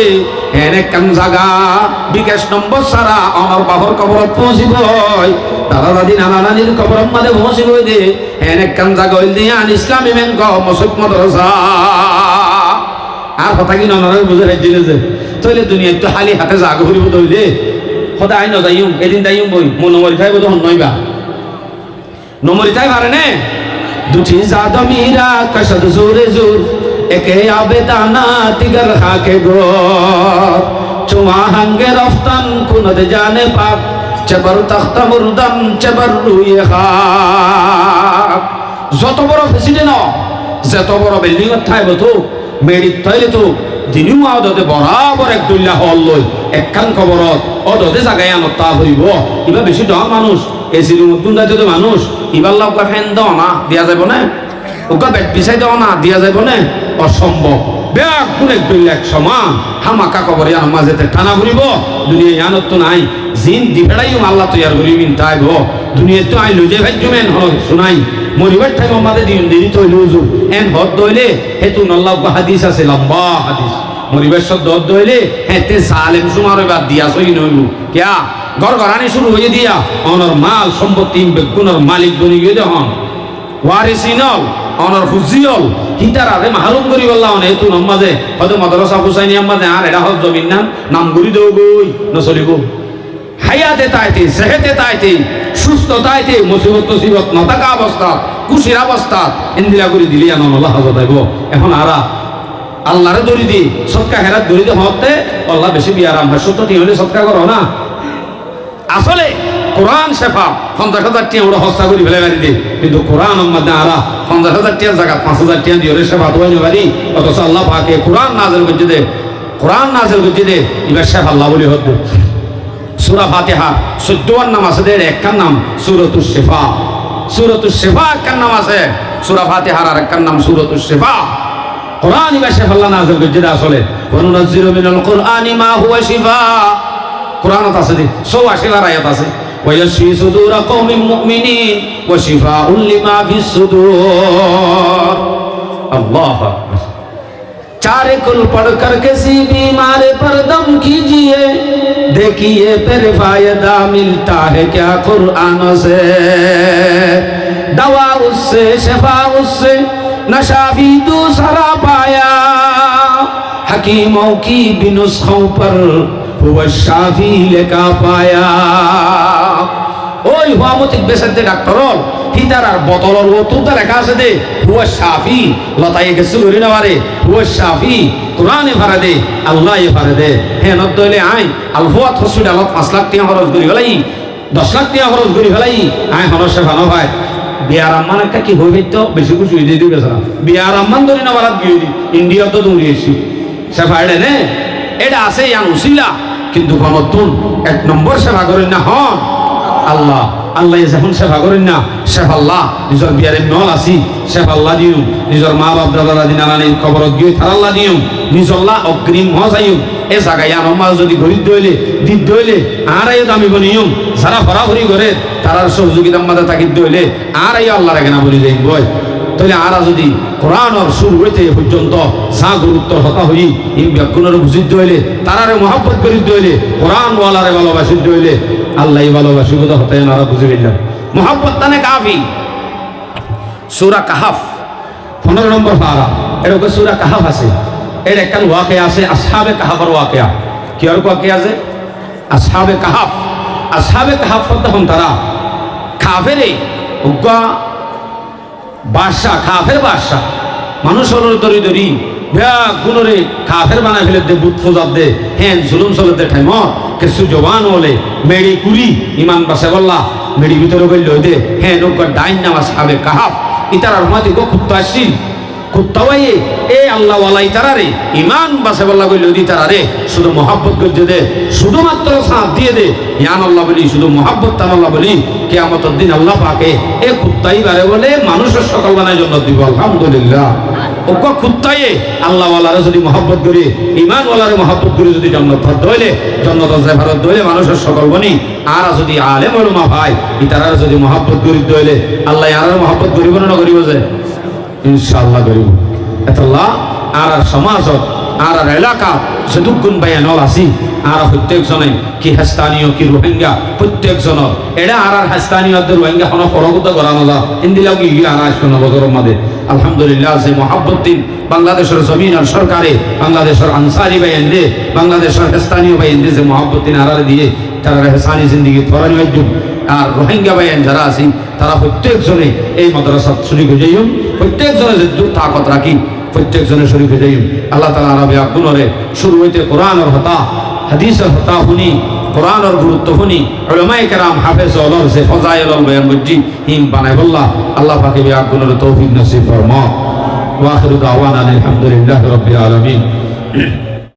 হেন একখান জাগা বিকাশ নম্বর সারা অনর বাপর কবরত পৌঁছিব দাদা দাদি নানা নানির কবরত মাঝে পৌঁছিব দে হেন একখান জাগা হইল দিয়ান ইসলামী ব্যাংক মসজিদ মাদ্রাসা আর কথা কি ননরে বুঝে রাখছিলে যে তইলে দুনিয়া তো হালি হাতে জাগ করিব তইলে সদায় নযাইম এদিন যাইম বই মন নমরি থাইব তখন নইবা নমরি থাই পারে নে দুটি জাদা মীরা কশদ জোরে জোর একে আবে দানা তিগর খাকে গো চুমা হাঙ্গে রফতান কুনদ জানে পাক চবর তখত মুরদম চবর রুয়ে খাক যত বড় প্রেসিডেন্ট যত বড় বিল্ডিং থাইব তো মেডিত থাইলে তো দিনিও আদতে বরাবর এক দুল্লা হল লই একখান খবরত অদতে জাগাই আনত তা হইব ইবা বেশি ডর মানুষ এসি রুমত গুন্দাইতে মানুষ ইবার লাভ ফ্যান দেওয়া না দিয়া যাব না ওকে বেড পিছাই দেওয়া না দিয়া যাব না অসম্ভব ব্যাগ কোন এক দুল্লা এক সমান হামাকা কবরে আর মাঝেতে টানা ঘুরিব দুনিয়া জানত তো নাই জিন দিবেড়াইও আল্লাহ তৈয়ার করিবিন তাইব দুনিয়া তো আই লইজে ভাই জুমেন হল শুনাই মরিবার টাইম আমাদের দিন দেরি তো হইলো এন হদ দইলে হেতু আল্লাহ হাদিস আছে লম্বা হাদিস মরিবার সব দদ দইলে হেতে সালেম সুমার বাদ দিয়া সই নইলু কিয়া ঘর ঘরানি শুরু হয়ে দিয়া অনর মাল সম্পত্তি বেগুনর মালিক বনি গিয়ে হন ওয়ারিসিনল অনর হুজিয়ল হিতার আরে মাহরুম করি বললাম হেতু নমাজে হয়তো মাদ্রাসা হুসাইনি আমাদে আর এটা হজ জমিন নাম গুরি দেব গই নচলিব হায়াতে তাইতে সেহেতে তাইতে সুস্থ তাইতে মুসিবত না থাকা অবস্থা খুশির অবস্থা ইন্দিরা করে দিলি আল্লাহ হাজত আইব এখন আরা আল্লাহরে দড়ি দি সৎকা হেরাত দড়ি দি হতে আল্লাহ বেশি বিয়ারাম হয় 70টি হলে সৎকা করো না আসলে কোরআন শেফা 50,000 টিয়া ওরা হস্তা করে ফেলে বাড়ি দে কিন্তু কোরআন আমাদের আরা 50,000 টিয়ার জায়গা 5,000 টিয়া দিয়ে শেফা দোয়াই বাড়ি অথচ আল্লাহ পাকে কোরআন নাজিল করতে দে এবার শেফা আল্লাহ বলি হতো সূরা ফাতিহা 14 নাম আছে এর একখান নাম সূরাতুশ শিফা একখান নাম আছে সূরা ফাতিহার আর একখান নাম সূরাতুশ শিফা কোরআন ইবা শিফা আল্লাহ নাযিল করতে আসলে ওয়ানুনাজ্জিলু মিনাল কুরআনি মা হুয়া শিফা কোরআনত আছে 84 আয়াত আছে ওয়ায়াশফি সুদুরা কওমিন মুমিনিন ওয়া শিফাউন লিমা ফিস সুদুর আল্লাহু আকবার चारे कुल पढ़कर किसी बीमार पर दम कीजिए देखिए फिर फायदा मिलता है क्या कुरान से दवा उससे शफा उससे नशा भी दूसरा पाया हकीमों की भी नुस्खों पर हुआ शाफी लेका पाया ওই হোমিওপ্যাথিক বেসেতে ডাক্তার হিতার আর বোতলর ওতুটা লেখা আছে দে হুয়া শাফি লতায়ে গেছে লরি না পারে হুয়া শাফি কোরআনে ফারে দে আল্লাহ ফারে দে হে নত দইলে আই আলফাত হসপিটালত 5 লাখ টাকা খরচ করি ফেলাই 10 লাখ টাকা খরচ করি ফেলাই আই হরসে ভালো হয় বিয়ার আম্মান একটা কি হইবে তো বেশি কিছু হই দিই বেছরা বিয়ার আম্মান ধরি না বারাত গিয়ে দি ইন্ডিয়া তো দৌড়িয়েছি সে ফাড়ে নে এটা আছে ইয়ান উসিলা কিন্তু গণতুন 1 নম্বর সেবা করেন না হন আল্লাহ যখন সেবা করেন না শেফ আল্লাহ নিজের বিয়ারে নল আসি শেফ আল্লাহ দিও নিজের মা বাপ দাদা দিন আনানি খবরত গিয়ে তার আল্লাহ দিও নিজল্লাহ অগ্রিম মজাইও এ জায়গায় আমার যদি গরিব দইলে দিদ দইলে আর আইও দামি বনিও যারা ফরাফরি করে তারার সহযোগিতার মাঝে তাকিদ দইলে আর আইও আল্লাহ রাখে না বলি যাই বই তাহলে আরা যদি কোরআনের শুরু হইতে পর্যন্ত যা গুরুত্ব হতা হই এই ব্যাকুণের বুঝিত দইলে তারারে মহব্বত করি দইলে কোরআন ওয়ালারে ভালোবাসি দইলে আল্লাহ ভালোবাসি বোধ হতে নারা বুঝে গেলাম মহব্বত তানে কাফি সূরা কাহাফ 15 নম্বর পারা এরকম সূরা কাহাফ আছে এর একটা ওয়াকিয়া আছে আসহাবে কাহাফের ওয়াকিয়া কি আর ওয়াকিয়া আছে আসহাবে কাহাফ তখন তারা কাফেরে উগ্গা বাদশা কাফের বাদশা মানুষ হলোর দরি দরি গুণরে কাফের বানায় ফেলে দে বুত ফোজাত দে হ্যাঁ জুলুম চলতে ঠাইম কিছু জবান হলে মেড়ি কুড়ি ইমান বাসে বললা মেড়ি ভিতরে গেল দে হ্যাঁ নৌকা ডাইন নামাজ খাবে কাহাফ ইতার আর মাতি গো কুত্তা আসছিল কুত্তাওয়াই এ আল্লাহ ওয়ালা ইতারারে ইমান বাসে বললা গইল দি তারারে শুধু মহব্বত করতে দে শুধুমাত্র সাথ দিয়ে দে ইয়ান আল্লাহ বলি শুধু মহব্বত তান আল্লাহ বলি কিয়ামতের দিন আল্লাহ পাকে এ কুত্তাই বারে বলে মানুষের সকল বানায় জান্নাত দিব আলহামদুলিল্লাহ ও কুত্তাই আল্লাহ ওয়ালারে যদি মহব্বত করি ইমান ওয়ালারে মহব্বত করি যদি জান্নাত দইলে জান্নাত যায় ভারত দইলে মানুষের সকল বনি আর যদি আলেম উলামা ভাই ইতারারে যদি মহব্বত করি দইলে আল্লাহ আর মহব্বত করিব না করিব যে ইনশাআল্লাহ করিব এতলা আর সমাজত আর এলাকা যদুগুণ বায়ানল আসি আর প্রত্যেকজনে কি হাস্তানীয় কি রোহিঙ্গা প্রত্যেকজন এটা আর হাস্তানীয় রোহিঙ্গা কোনো পরগত করানো যা ইন্দিলাও কি আর আসবে না বছরের মধ্যে আলহামদুলিল্লাহ যে মহাব্বতিন বাংলাদেশের জমিন আর সরকারে বাংলাদেশের আনসারি বায়ান দে বাংলাদেশের হাস্তানীয় বায়ান দে যে মহাব্বতিন আর দিয়ে তারা হাসানি জিন্দিগি ধরানি হইত আর রোহিঙ্গা বায়ান যারা আছি তারা প্রত্যেকজনে এই মাদ্রাসা শরীক হয়ে যাইম প্রত্যেকজনে যে তাকত রাখি প্রত্যেকজনের শরীফ হয়ে যাইম আল্লাহ তাআলা আরবি আগুনরে শুরু হইতে কোরআনের হতা হাদিসের হতা শুনি কোরআনের গুরুত্ব শুনি উলামায়ে কেরাম হাফেজ ওলর সে ফজাইল বয়ান বুঝি হিম বানাই বললা আল্লাহ পাকে বি আগুনের তৌফিক নসিব ফরমা ওয়া আখিরু দাওয়ানা আলহামদুলিল্লাহি রাব্বিল আলামিন है।